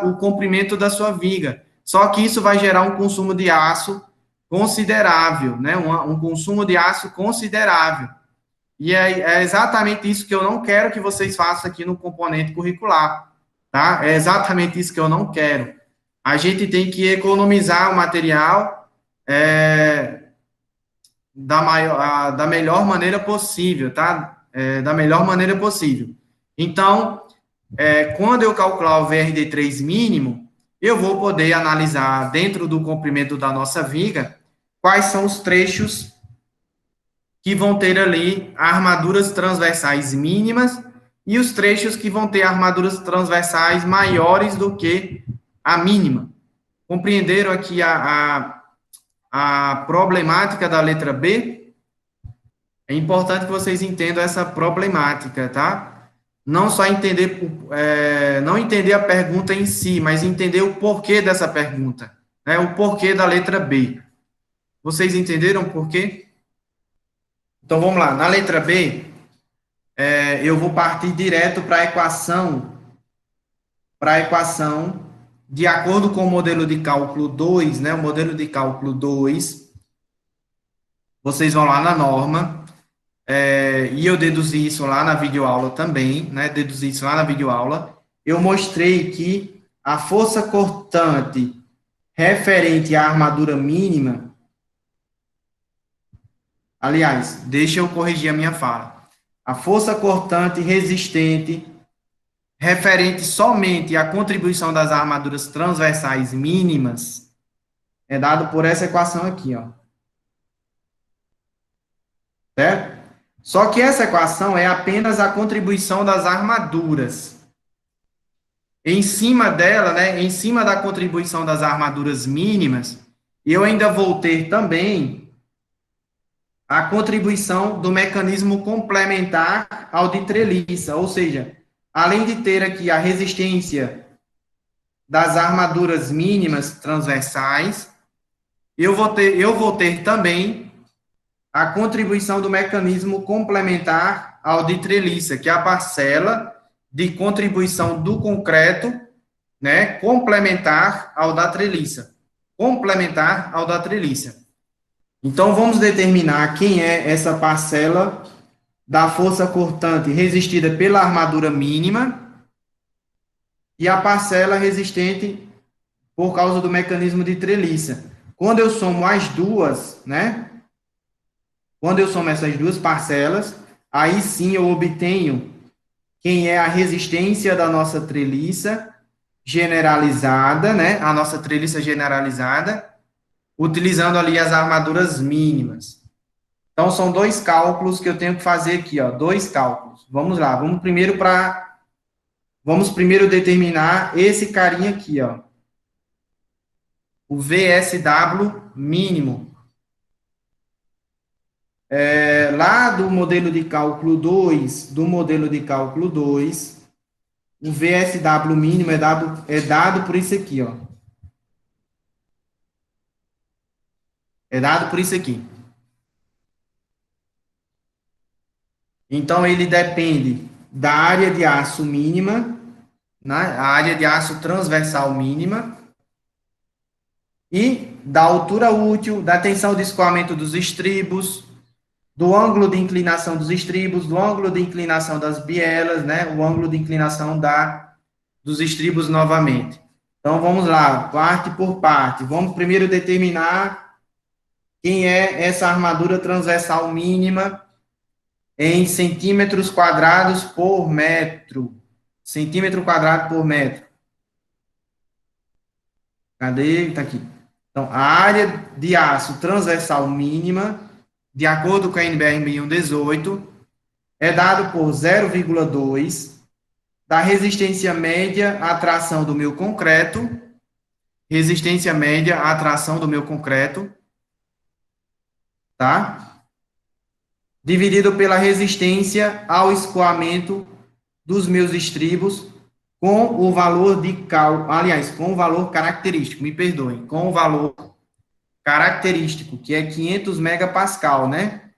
o comprimento da sua viga. Só que isso vai gerar um consumo de aço considerável, né? Um consumo de aço considerável. E é exatamente isso que eu não quero que vocês façam aqui no componente curricular, tá? É exatamente isso que eu não quero. A gente tem que economizar o material da melhor maneira possível, tá? Da melhor maneira possível. Então, quando eu calcular o VRD3 mínimo, eu vou poder analisar dentro do comprimento da nossa viga quais são os trechos que vão ter ali armaduras transversais mínimas e os trechos que vão ter armaduras transversais maiores do que a mínima. Compreenderam aqui a problemática da letra B? É importante que vocês entendam essa problemática, tá? Não só não entender a pergunta em si, mas entender o porquê dessa pergunta, né? O porquê da letra B. Vocês entenderam o porquê? Então, vamos lá. Na letra B, eu vou partir direto para a equação, de acordo com o modelo de cálculo 2, né? O modelo de cálculo 2, vocês vão lá na norma, e eu deduzi isso lá na videoaula também, né? Deduzi isso lá na videoaula. Eu mostrei que a força cortante referente à armadura mínima. Aliás, deixa eu corrigir a minha fala. A força cortante resistente referente somente à contribuição das armaduras transversais mínimas é dado por essa equação aqui, ó. Certo? Só que essa equação é apenas a contribuição das armaduras. Em cima dela, né, em cima da contribuição das armaduras mínimas, eu ainda vou ter também a contribuição do mecanismo complementar ao de treliça, ou seja, além de ter aqui a resistência das armaduras mínimas transversais, eu vou ter também a contribuição do mecanismo complementar ao de treliça, que é a parcela de contribuição do concreto, né, complementar ao da treliça. Complementar ao da treliça. Então, vamos determinar quem é essa parcela da força cortante resistida pela armadura mínima e a parcela resistente por causa do mecanismo de treliça. Quando eu somo as duas, né? Quando eu somo essas duas parcelas, aí sim eu obtenho quem é a resistência da nossa treliça generalizada, né? A nossa treliça generalizada, utilizando ali as armaduras mínimas. Então, são dois cálculos que eu tenho que fazer aqui, ó, dois cálculos. Vamos lá, vamos primeiro determinar esse carinha aqui, ó. O VSW mínimo. Lá do modelo de cálculo 2, o VSW mínimo é dado por isso aqui, ó. É dado por isso aqui. Então, ele depende da área de aço mínima, né, a área de aço transversal mínima, e da altura útil, da tensão de escoamento dos estribos, do ângulo de inclinação dos estribos, do ângulo de inclinação das bielas, né, o ângulo de inclinação dos estribos novamente. Então, vamos lá, parte por parte. Vamos primeiro determinar quem é essa armadura transversal mínima em centímetros quadrados por metro. Centímetro quadrado por metro. Cadê? Está aqui. Então, a área de aço transversal mínima, de acordo com a NBR 1118, é dado por 0,2 da resistência média à tração do meu concreto, resistência média à tração do meu concreto, tá? Dividido pela resistência ao escoamento dos meus estribos com o valor de com o valor característico, me perdoem, com o valor característico, que é 500 megapascal, né?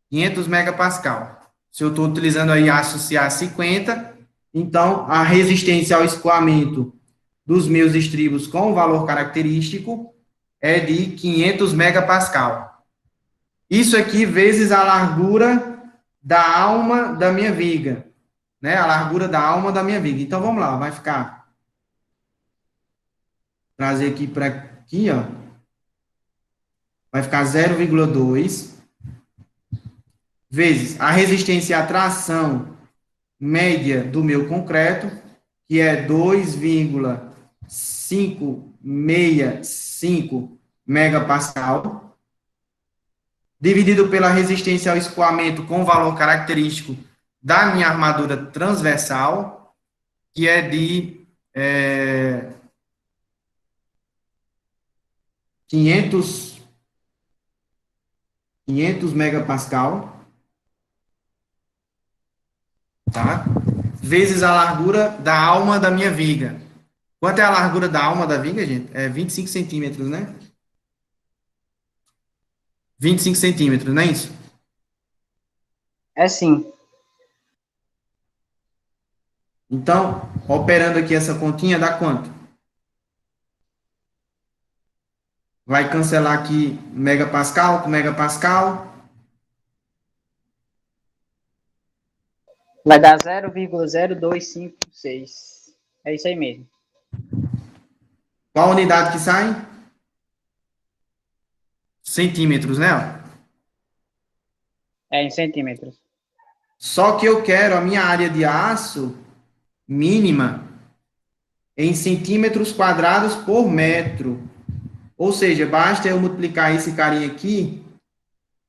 500 megapascal. Se eu estou utilizando aí aço CA50, então a resistência ao escoamento dos meus estribos com o valor característico é de 500 megapascal. Isso aqui vezes a largura da alma da minha viga, né? A largura da alma da minha viga. Então, vamos lá, vai ficar... Trazer aqui para aqui, ó. Vai ficar 0,2 vezes a resistência à tração média do meu concreto, que é 2,565 megapascal, dividido pela resistência ao escoamento com o valor característico da minha armadura transversal, que é de 500 megapascal, tá? Vezes a largura da alma da minha viga. Quanto é a largura da alma da viga, gente? É 25 centímetros, né? 25 centímetros, não é isso? É sim. Então, operando aqui essa continha, dá quanto? Vai cancelar aqui megapascal com megapascal. Vai dar 0,0256. É isso aí mesmo. Qual a unidade que sai? Centímetros, né? É em centímetros. Só que eu quero a minha área de aço mínima em centímetros quadrados por metro. Ou seja, basta eu multiplicar esse carinha aqui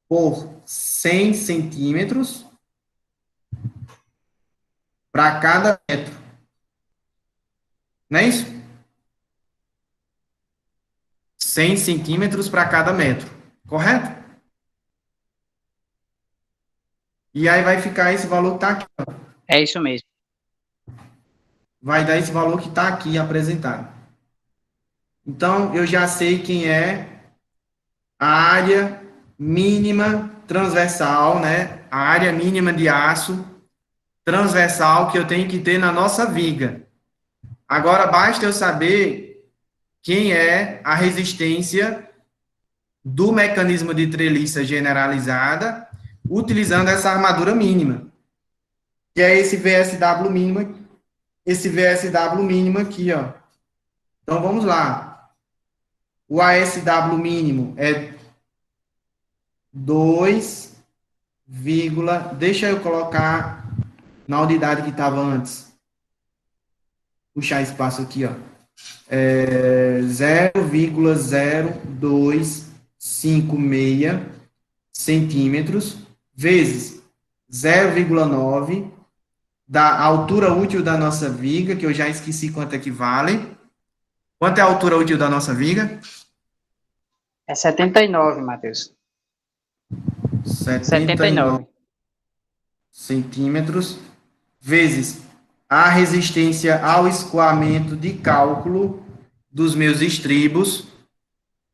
por 100 centímetros para cada metro. Não é isso? 100 centímetros para cada metro. Correto? E aí vai ficar esse valor que está aqui. É isso mesmo. vai dar esse valor que está aqui apresentado. Então, eu já sei quem é a área mínima transversal, né? A área mínima de aço transversal que eu tenho que ter na nossa viga. Agora, basta eu saber quem é a resistência do mecanismo de treliça generalizada utilizando essa armadura mínima, que é esse VSW mínimo aqui, ó. Então, vamos lá. O ASW mínimo é 2, deixa eu colocar na unidade que estava antes. Puxar espaço aqui, ó. 0,0256 centímetros vezes 0,9 da altura útil da nossa viga, que eu já esqueci quanto equivale. Quanto é a altura útil da nossa viga? É 79, Matheus. 79 centímetros vezes a resistência ao escoamento de cálculo dos meus estribos.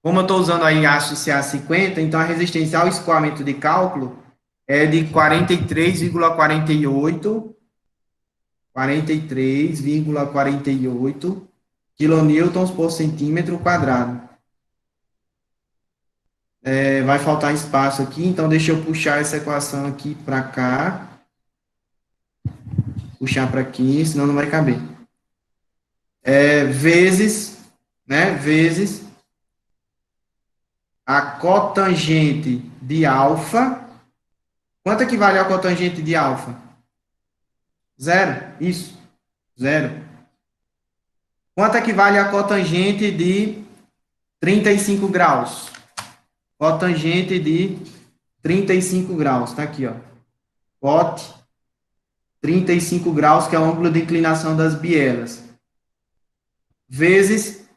Como eu estou usando aí aço CA50, então a resistência ao escoamento de cálculo é de 43,48 quilonewtons por centímetro quadrado. Vai faltar espaço aqui, então deixa eu puxar essa equação aqui para cá. Puxar para aqui, senão não vai caber. Vezes a cotangente de alfa. Quanto equivale a cotangente de alfa? 0, isso, 0. Quanto equivale a cotangente de 35 graus? Cotangente de 35 graus, está aqui, ó. Cot 35 graus, que é o ângulo de inclinação das bielas, vezes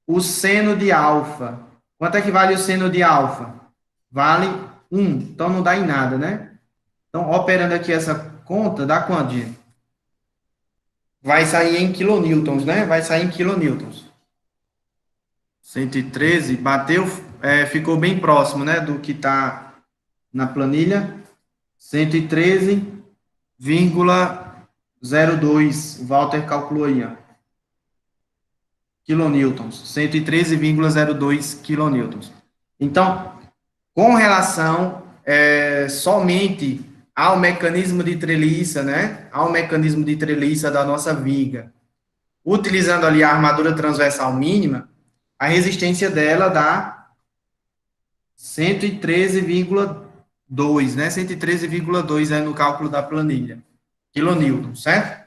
o seno de alfa. Quanto é que vale o seno de alfa? Vale 1, então não dá em nada, né? Então, operando aqui essa conta, dá quanto, gente? Vai sair em quilonewtons, né? Vai sair em quilonewtons. 113, bateu, ficou bem próximo, né, do que está na planilha. 113,02, o Walter calculou aí, ó. Quilonewtons, 113,02 quilonewtons. Então, com relação somente ao mecanismo de treliça, né, ao mecanismo de treliça da nossa viga, utilizando ali a armadura transversal mínima, a resistência dela dá 113,2, né, 113,2 no cálculo da planilha, quilonewton, certo?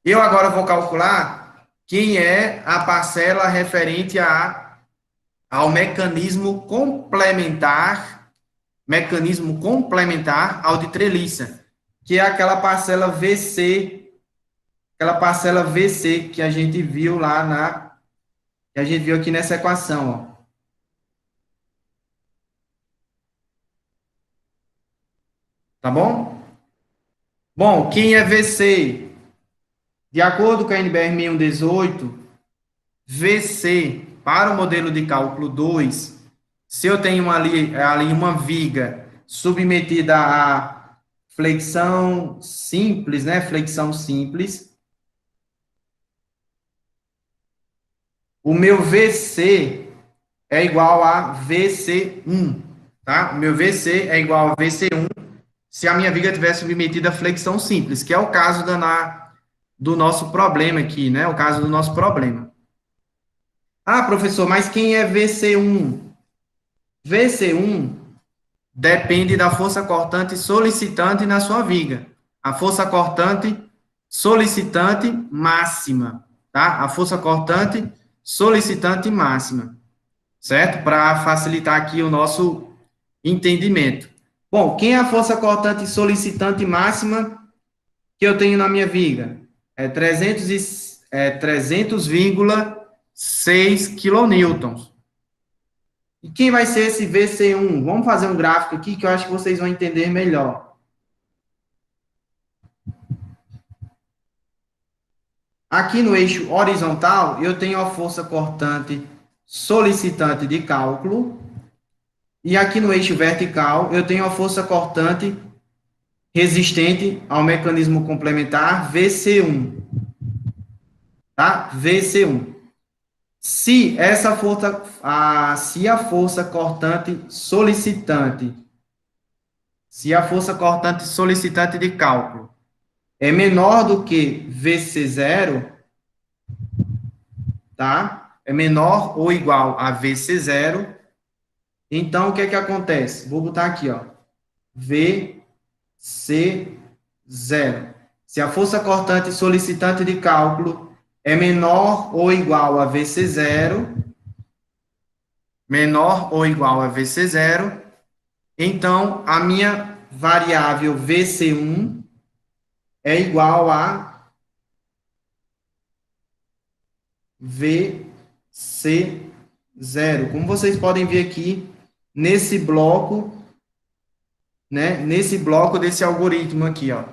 Eu agora vou calcular quem é a parcela referente ao mecanismo complementar ao de treliça, que é aquela parcela VC que a gente viu que a gente viu aqui nessa equação, ó. Tá bom? Bom, quem é VC? De acordo com a NBR 6118, VC para o modelo de cálculo 2, se eu tenho ali uma viga submetida a flexão simples, né? Flexão simples. O meu VC é igual a VC1, tá? O meu VC é igual a VC1 se a minha viga tivesse submetida a flexão simples, que é o caso do nosso problema aqui, né? O caso do nosso problema. Ah, professor, mas quem é VC1? VC1 depende da força cortante solicitante na sua viga. A força cortante solicitante máxima, tá? A força cortante solicitante máxima, certo? Para facilitar aqui o nosso entendimento. Bom, quem é a força cortante solicitante máxima que eu tenho na minha viga? É 300,6 quilonewtons. E quem vai ser esse VC1? Vamos fazer um gráfico aqui que eu acho que vocês vão entender melhor. Aqui no eixo horizontal, eu tenho a força cortante solicitante de cálculo, e aqui no eixo vertical, eu tenho a força cortante resistente ao mecanismo complementar VC1, tá? VC1. Se a força cortante solicitante, se a força cortante solicitante de cálculo é menor do que VC0, tá? É menor ou igual a VC0, então o que é que acontece? Vou botar aqui, ó, VC0. Se a força cortante solicitante de cálculo é menor ou igual a VC0, menor ou igual a VC0, então a minha variável VC1 é igual a VC0. Como vocês podem ver aqui, nesse bloco, né, nesse bloco desse algoritmo aqui, ó,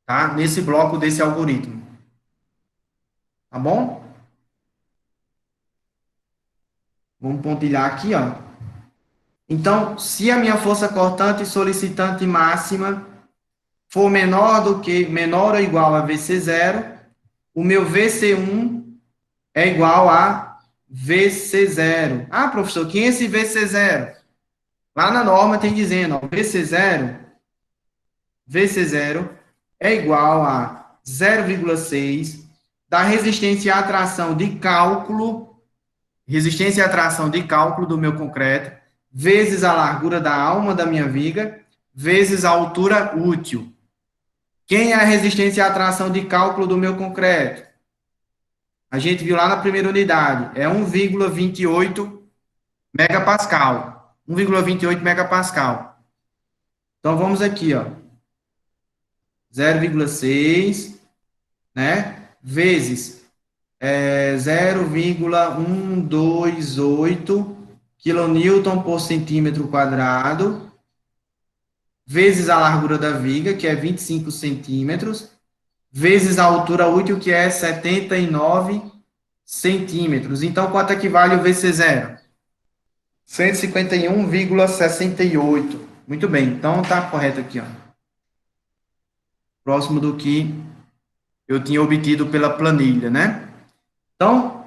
tá? Nesse bloco desse algoritmo. Tá bom? Vamos pontilhar aqui, ó. Então, se a minha força cortante solicitante máxima for menor ou igual a VC0, o meu VC1 é igual a VC0. Ah, professor, quem é esse VC0? Lá na norma tem dizendo, ó, VC0 é igual a 0,6 da resistência à atração de cálculo, do meu concreto, vezes a largura da alma da minha viga, vezes a altura útil. Quem é a resistência à atração de cálculo do meu concreto? A gente viu lá na primeira unidade, é 1,28 megapascal. 1,28 megapascal. Então, vamos aqui, ó. 0,6, né? Vezes 0,128 quilonewton por centímetro quadrado, vezes a largura da viga, que é 25 centímetros, vezes a altura útil, que é 79 centímetros. Então, quanto é que vale o VC0? 151,68. Muito bem, então tá correto aqui, ó. Próximo do que eu tinha obtido pela planilha, né? Então,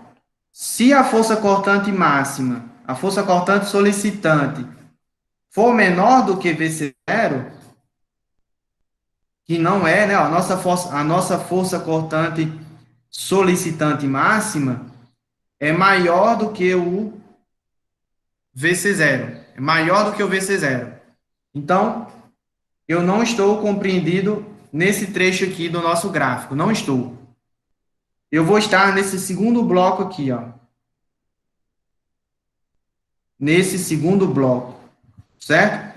se a força cortante máxima, a força cortante solicitante, for menor do que VC0, que não é, né? A nossa força cortante solicitante máxima é maior do que o VC0. É maior do que o VC0. Então, eu não estou compreendido nesse trecho aqui do nosso gráfico. Não estou. Eu vou estar nesse segundo bloco aqui, ó. Nesse segundo bloco. Certo?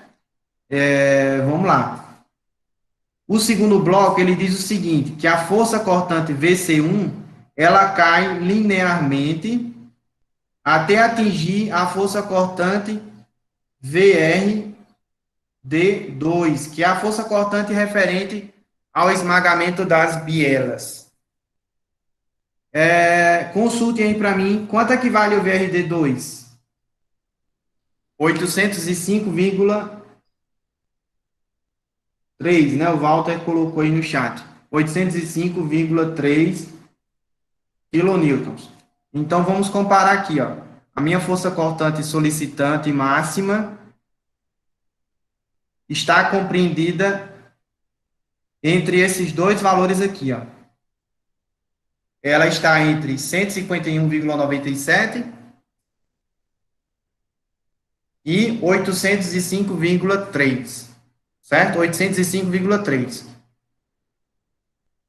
Vamos lá. O segundo bloco, ele diz o seguinte, que a força cortante VC1, ela cai linearmente até atingir a força cortante VRD2, que é a força cortante referente ao esmagamento das bielas. Consulte aí para mim, quanto é que vale o VRD2? 805,3, né? O Walter colocou aí no chat. 805,3 kilonewtons. Então, vamos comparar aqui, ó. A minha força cortante solicitante máxima está compreendida entre esses dois valores aqui, ó. Ela está entre 151,97 e 805,3, certo? 805,3.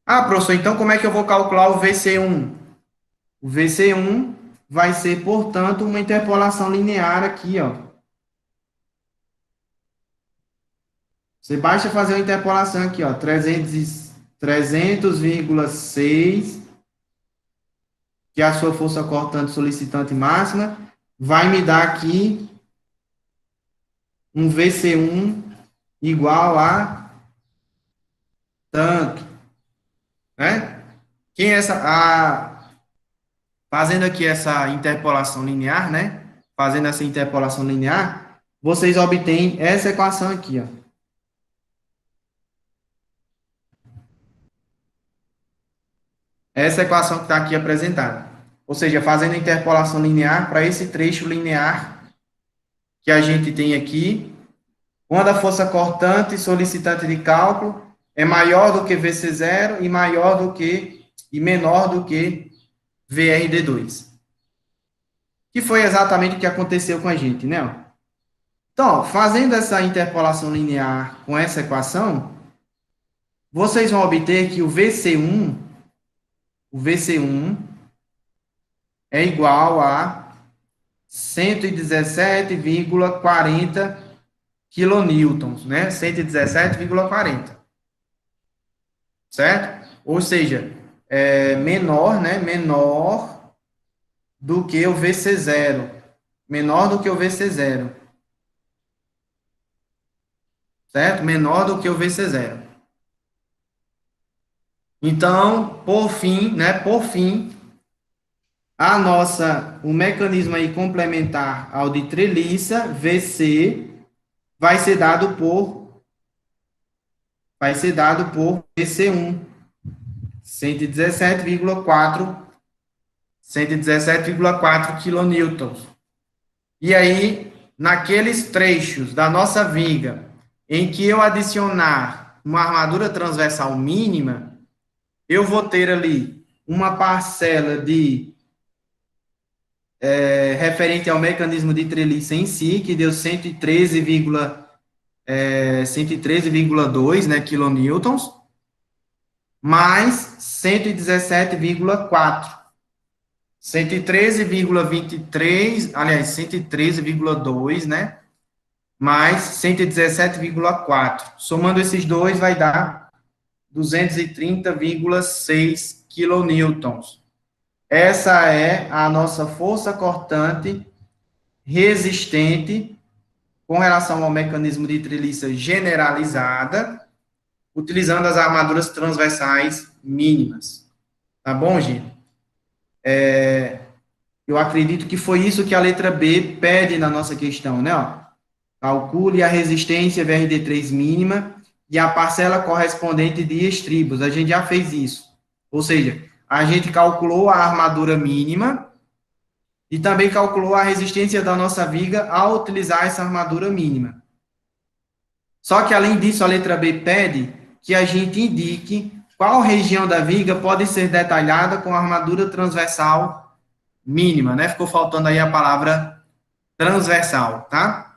Ah, professor, então como é que eu vou calcular o VC1? O VC1 vai ser, portanto, uma interpolação linear aqui, ó. Você basta fazer uma interpolação aqui, ó, 300,6, que é a sua força cortante solicitante máxima, vai me dar aqui um VC1 igual a tanto, né? quem é fazendo aqui essa interpolação linear, né? Fazendo essa interpolação linear, vocês obtêm essa equação aqui, ó. Essa equação que está aqui apresentada. Ou seja, fazendo a interpolação linear para esse trecho linear que a gente tem aqui, quando a força cortante solicitante de cálculo é maior do que VC0 e menor do que VRD2. Que foi exatamente o que aconteceu com a gente, né? Então, fazendo essa interpolação linear com essa equação, vocês vão obter que o VC1 é igual a 117,40 quilonewtons, né? 117,40. Certo? Ou seja, é menor, né? Menor do que o VC0. Menor do que o VC0. Certo? Menor do que o VC0. Então, por fim, né? Por fim, o mecanismo aí complementar ao de treliça, VC, vai ser dado por VC1, 117,4 quilonewtons. E aí, naqueles trechos da nossa viga em que eu adicionar uma armadura transversal mínima, eu vou ter ali uma parcela de referente ao mecanismo de treliça em si, que deu 113,2, né, quilonewtons, mais 117,4. 113,23, aliás, 113,2, né? Mais 117,4. Somando esses dois, vai dar 230,6 quilonewtons. Essa é a nossa força cortante resistente com relação ao mecanismo de treliça generalizada, utilizando as armaduras transversais mínimas. Tá bom, gente? Eu acredito que foi isso que a letra B pede na nossa questão, né? Ó, calcule a resistência VRD3 mínima e a parcela correspondente de estribos. A gente já fez isso. Ou seja, a gente calculou a armadura mínima e também calculou a resistência da nossa viga ao utilizar essa armadura mínima. Só que, além disso, a letra B pede que a gente indique qual região da viga pode ser detalhada com armadura transversal mínima, né? Ficou faltando aí a palavra transversal, tá?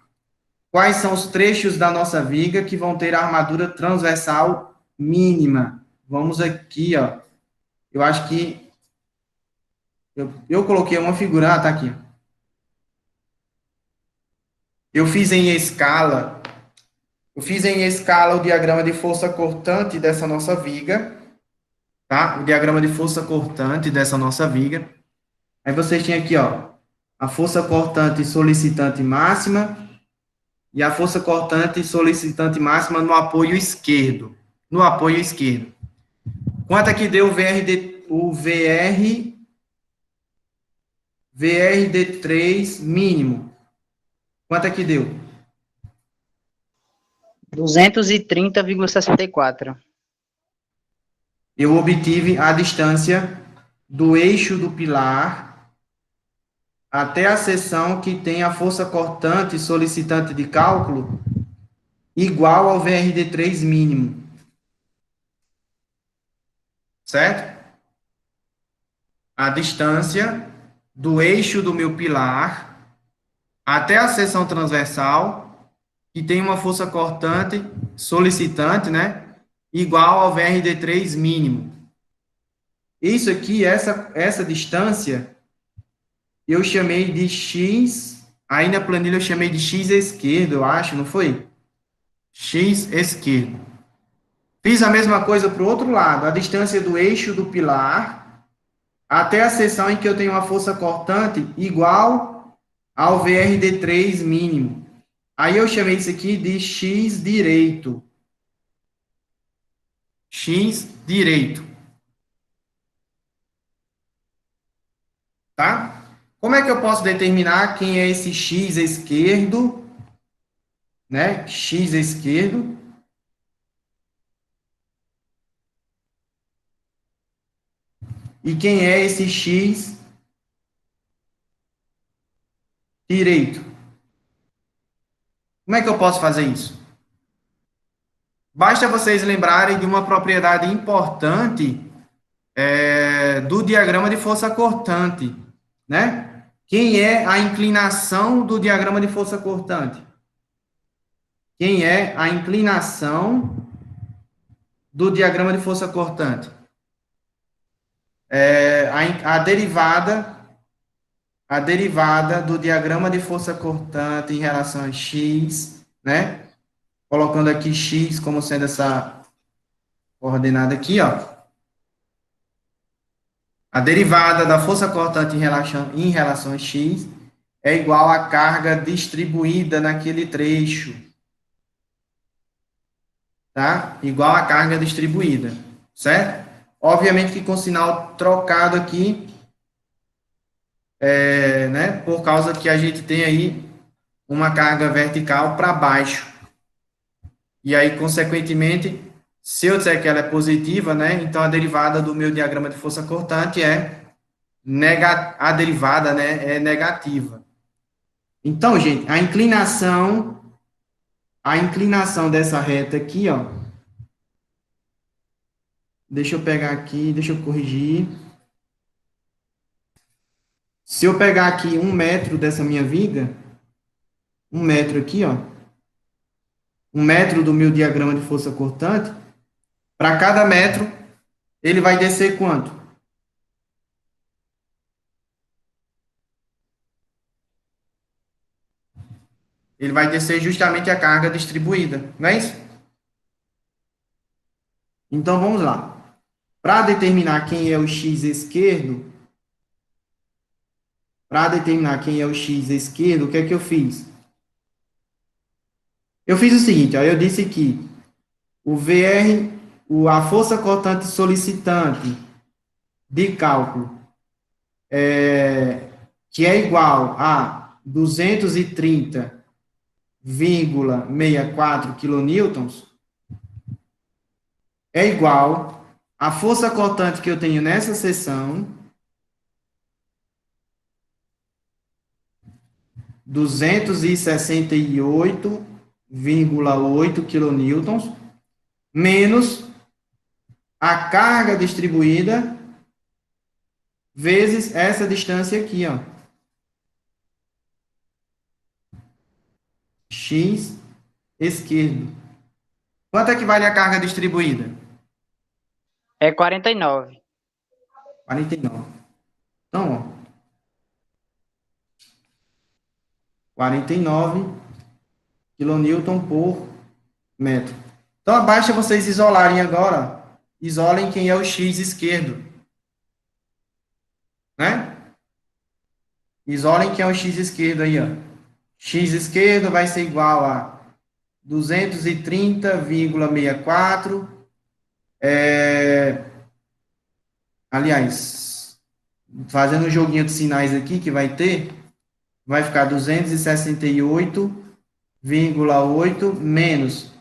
Quais são os trechos da nossa viga que vão ter a armadura transversal mínima? Vamos aqui, ó. Eu acho que eu coloquei uma figura, tá aqui. Eu fiz em escala o diagrama de força cortante dessa nossa viga, tá? O diagrama de força cortante dessa nossa viga. Aí vocês têm aqui, ó, a força cortante solicitante máxima e a força cortante solicitante máxima no apoio esquerdo. No apoio esquerdo. Quanto é que deu o VRD3 mínimo? Quanto é que deu? 230,64. Eu obtive a distância do eixo do pilar até a seção que tem a força cortante solicitante de cálculo igual ao VRD3 mínimo. Certo? A distância do eixo do meu pilar até a seção transversal que tem uma força cortante solicitante, né? Igual ao VRD3 mínimo. Isso aqui, essa distância, eu chamei de X, aí na planilha eu chamei de X esquerdo, eu acho, não foi? X esquerdo. Fiz a mesma coisa para o outro lado, a distância do eixo do pilar até a seção em que eu tenho uma força cortante igual ao VRD3 mínimo. Aí eu chamei isso aqui de X direito. X direito. tá? Como é que eu posso determinar quem é esse x esquerdo, né? X esquerdo. E quem é esse x direito? Como é que eu posso fazer isso? Basta vocês lembrarem de uma propriedade importante do diagrama de força cortante, né? Quem é a inclinação do diagrama de força cortante? Quem é a inclinação do diagrama de força cortante? A derivada do diagrama de força cortante em relação a x, né? Colocando aqui x como sendo essa coordenada aqui, ó. A derivada da força cortante em relação a x é igual à carga distribuída naquele trecho, tá? Igual à carga distribuída, certo? Obviamente que com sinal trocado aqui, né? Por causa que a gente tem aí uma carga vertical para baixo. E aí, consequentemente, se eu disser que ela é positiva, né? Então a derivada do meu diagrama de força cortante a derivada, né, é negativa. Então, gente, a inclinação dessa reta aqui, ó. Deixa eu pegar aqui, deixa eu corrigir. Se eu pegar aqui 1 metro dessa minha viga, 1 metro aqui, ó, 1 metro do meu diagrama de força cortante, para cada metro, ele vai descer quanto? Ele vai descer justamente a carga distribuída, não é isso? Então, vamos lá. Para determinar quem é o x esquerdo, o que é que eu fiz? Eu fiz o seguinte, ó, eu disse que o VR, a força cortante solicitante de cálculo, que é igual a 230,64 kilonewtons, é igual à força cortante que eu tenho nessa seção, 268,8 kilonewtons, menos a carga distribuída vezes essa distância aqui, ó. X esquerdo. Quanto é que vale a carga distribuída? É 49. 49. Então, ó, 49 kilonewton por metro. Então, basta vocês isolarem agora, isolem quem é o x esquerdo, né? Isolem quem é o x esquerdo aí, ó. X esquerdo vai ser igual a 230,64. Aliás, fazendo um joguinho de sinais aqui que vai ficar 268,8 menos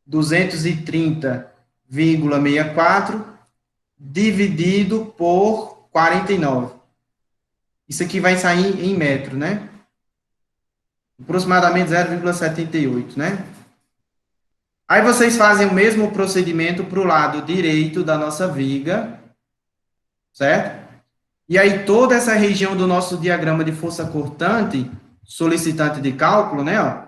230,64 dividido por 49. Isso aqui vai sair em metro, né? Aproximadamente 0,78, né? Aí vocês fazem o mesmo procedimento para o lado direito da nossa viga, certo? E aí toda essa região do nosso diagrama de força cortante, solicitante de cálculo, né? Ó,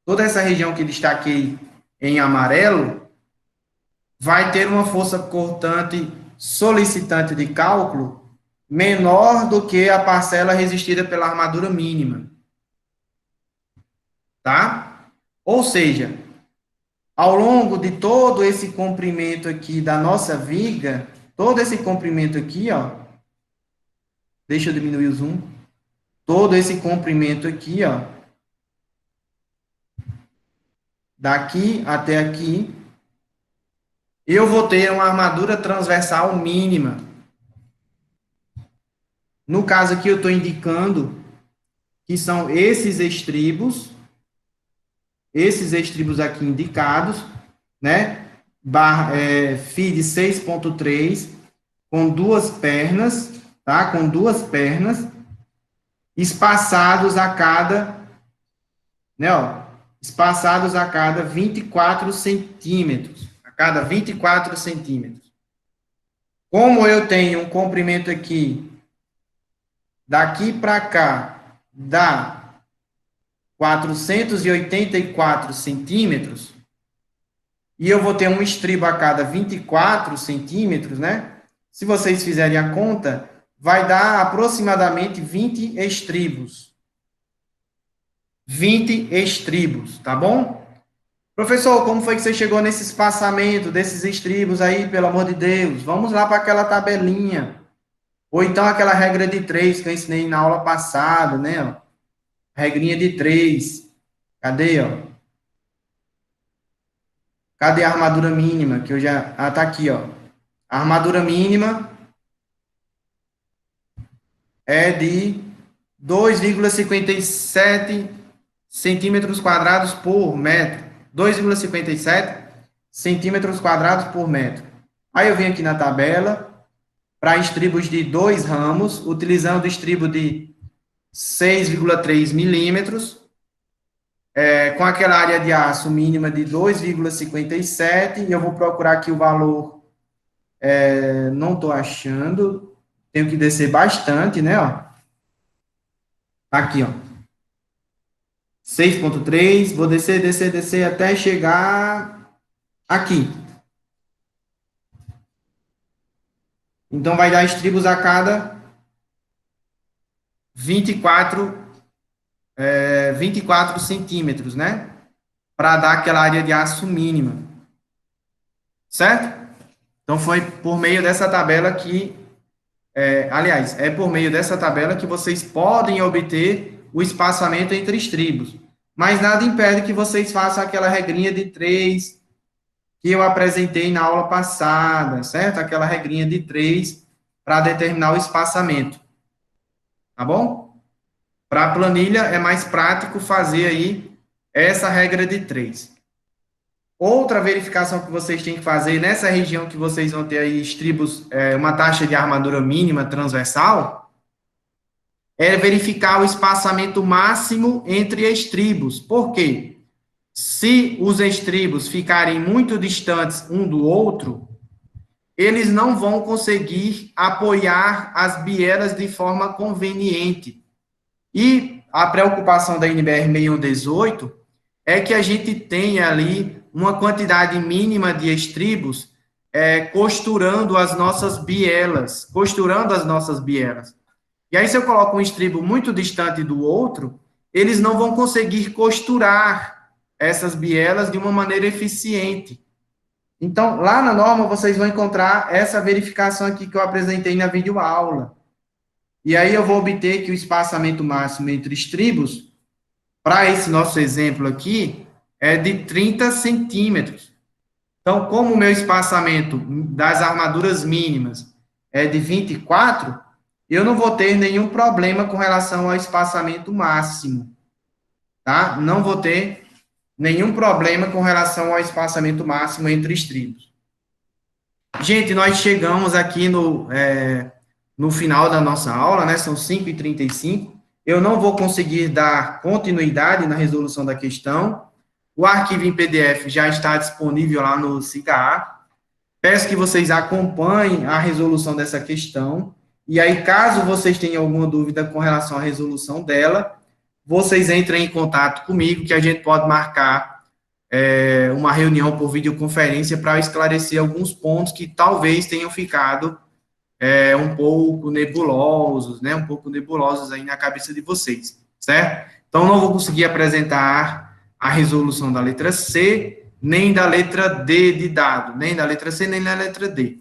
toda essa região que destaquei em amarelo, vai ter uma força cortante solicitante de cálculo menor do que a parcela resistida pela armadura mínima. Tá? Ou seja, ao longo de todo esse comprimento aqui da nossa viga, todo esse comprimento aqui, ó, deixa eu diminuir o zoom, todo esse comprimento aqui, ó, daqui até aqui, eu vou ter uma armadura transversal mínima. No caso aqui, eu estou indicando que são esses estribos aqui indicados, né? FID 6.3, com duas pernas, tá? Com duas pernas, espaçados a cada, né, ó, espaçados a cada 24 centímetros, a cada 24 centímetros. Como eu tenho um comprimento aqui, daqui para cá, dá 484 centímetros, e eu vou ter um estribo a cada 24 centímetros, né? Se vocês fizerem a conta, vai dar aproximadamente 20 estribos. 20 estribos, tá bom? Professor, como foi que você chegou nesse espaçamento desses estribos aí, pelo amor de Deus? Vamos lá para aquela tabelinha. Ou então aquela regra de 3 que eu ensinei na aula passada, né? Ó. Regrinha de 3. Cadê, ó? Cadê a armadura mínima? Que eu já... Ah, tá aqui, ó. A armadura mínima é de 2,57 centímetros quadrados por metro. 2,57 centímetros quadrados por metro. Aí eu venho aqui na tabela, para estribos de 2 ramos, utilizando o estribo de 6,3 milímetros, com aquela área de aço mínima de 2,57, e eu vou procurar aqui o valor, não estou achando, tenho que descer bastante, né, ó. Aqui, ó. 6,3, vou descer, até chegar aqui. Então, vai dar estribos a cada 24 centímetros, né? Para dar aquela área de aço mínima. Certo? Então, foi por meio dessa tabela que... aliás, é por meio dessa tabela que vocês podem obter o espaçamento entre estribos. Mas nada impede que vocês façam aquela regrinha de 3 que eu apresentei na aula passada, certo? Aquela regrinha de 3 para determinar o espaçamento. Tá bom? Para a planilha é mais prático fazer aí essa regra de 3. Outra verificação que vocês têm que fazer nessa região que vocês vão ter aí estribos, uma taxa de armadura mínima transversal, é verificar o espaçamento máximo entre estribos. Por quê? Se os estribos ficarem muito distantes um do outro, eles não vão conseguir apoiar as bielas de forma conveniente. E a preocupação da NBR 6118 é que a gente tenha ali uma quantidade mínima de estribos costurando as nossas bielas. E aí, se eu coloco um estribo muito distante do outro, eles não vão conseguir costurar essas bielas de uma maneira eficiente. Então, lá na norma, vocês vão encontrar essa verificação aqui que eu apresentei na videoaula. E aí, eu vou obter que o espaçamento máximo entre estribos, para esse nosso exemplo aqui, é de 30 centímetros. Então, como o meu espaçamento das armaduras mínimas é de 24, eu não vou ter nenhum problema com relação ao espaçamento máximo, tá? Não vou ter nenhum problema com relação ao espaçamento máximo entre estribos. Gente, nós chegamos aqui no final da nossa aula, né? São 5h35. Eu não vou conseguir dar continuidade na resolução da questão. O arquivo em PDF já está disponível lá no SIGA. Peço que vocês acompanhem a resolução dessa questão. E aí, caso vocês tenham alguma dúvida com relação à resolução dela, vocês entrem em contato comigo, que a gente pode marcar uma reunião por videoconferência para esclarecer alguns pontos que talvez tenham ficado um pouco nebulosos, né? Um pouco nebulosos aí na cabeça de vocês, certo? Então, não vou conseguir apresentar a resolução da letra C, nem da letra D de dado, nem da letra C, nem da letra D.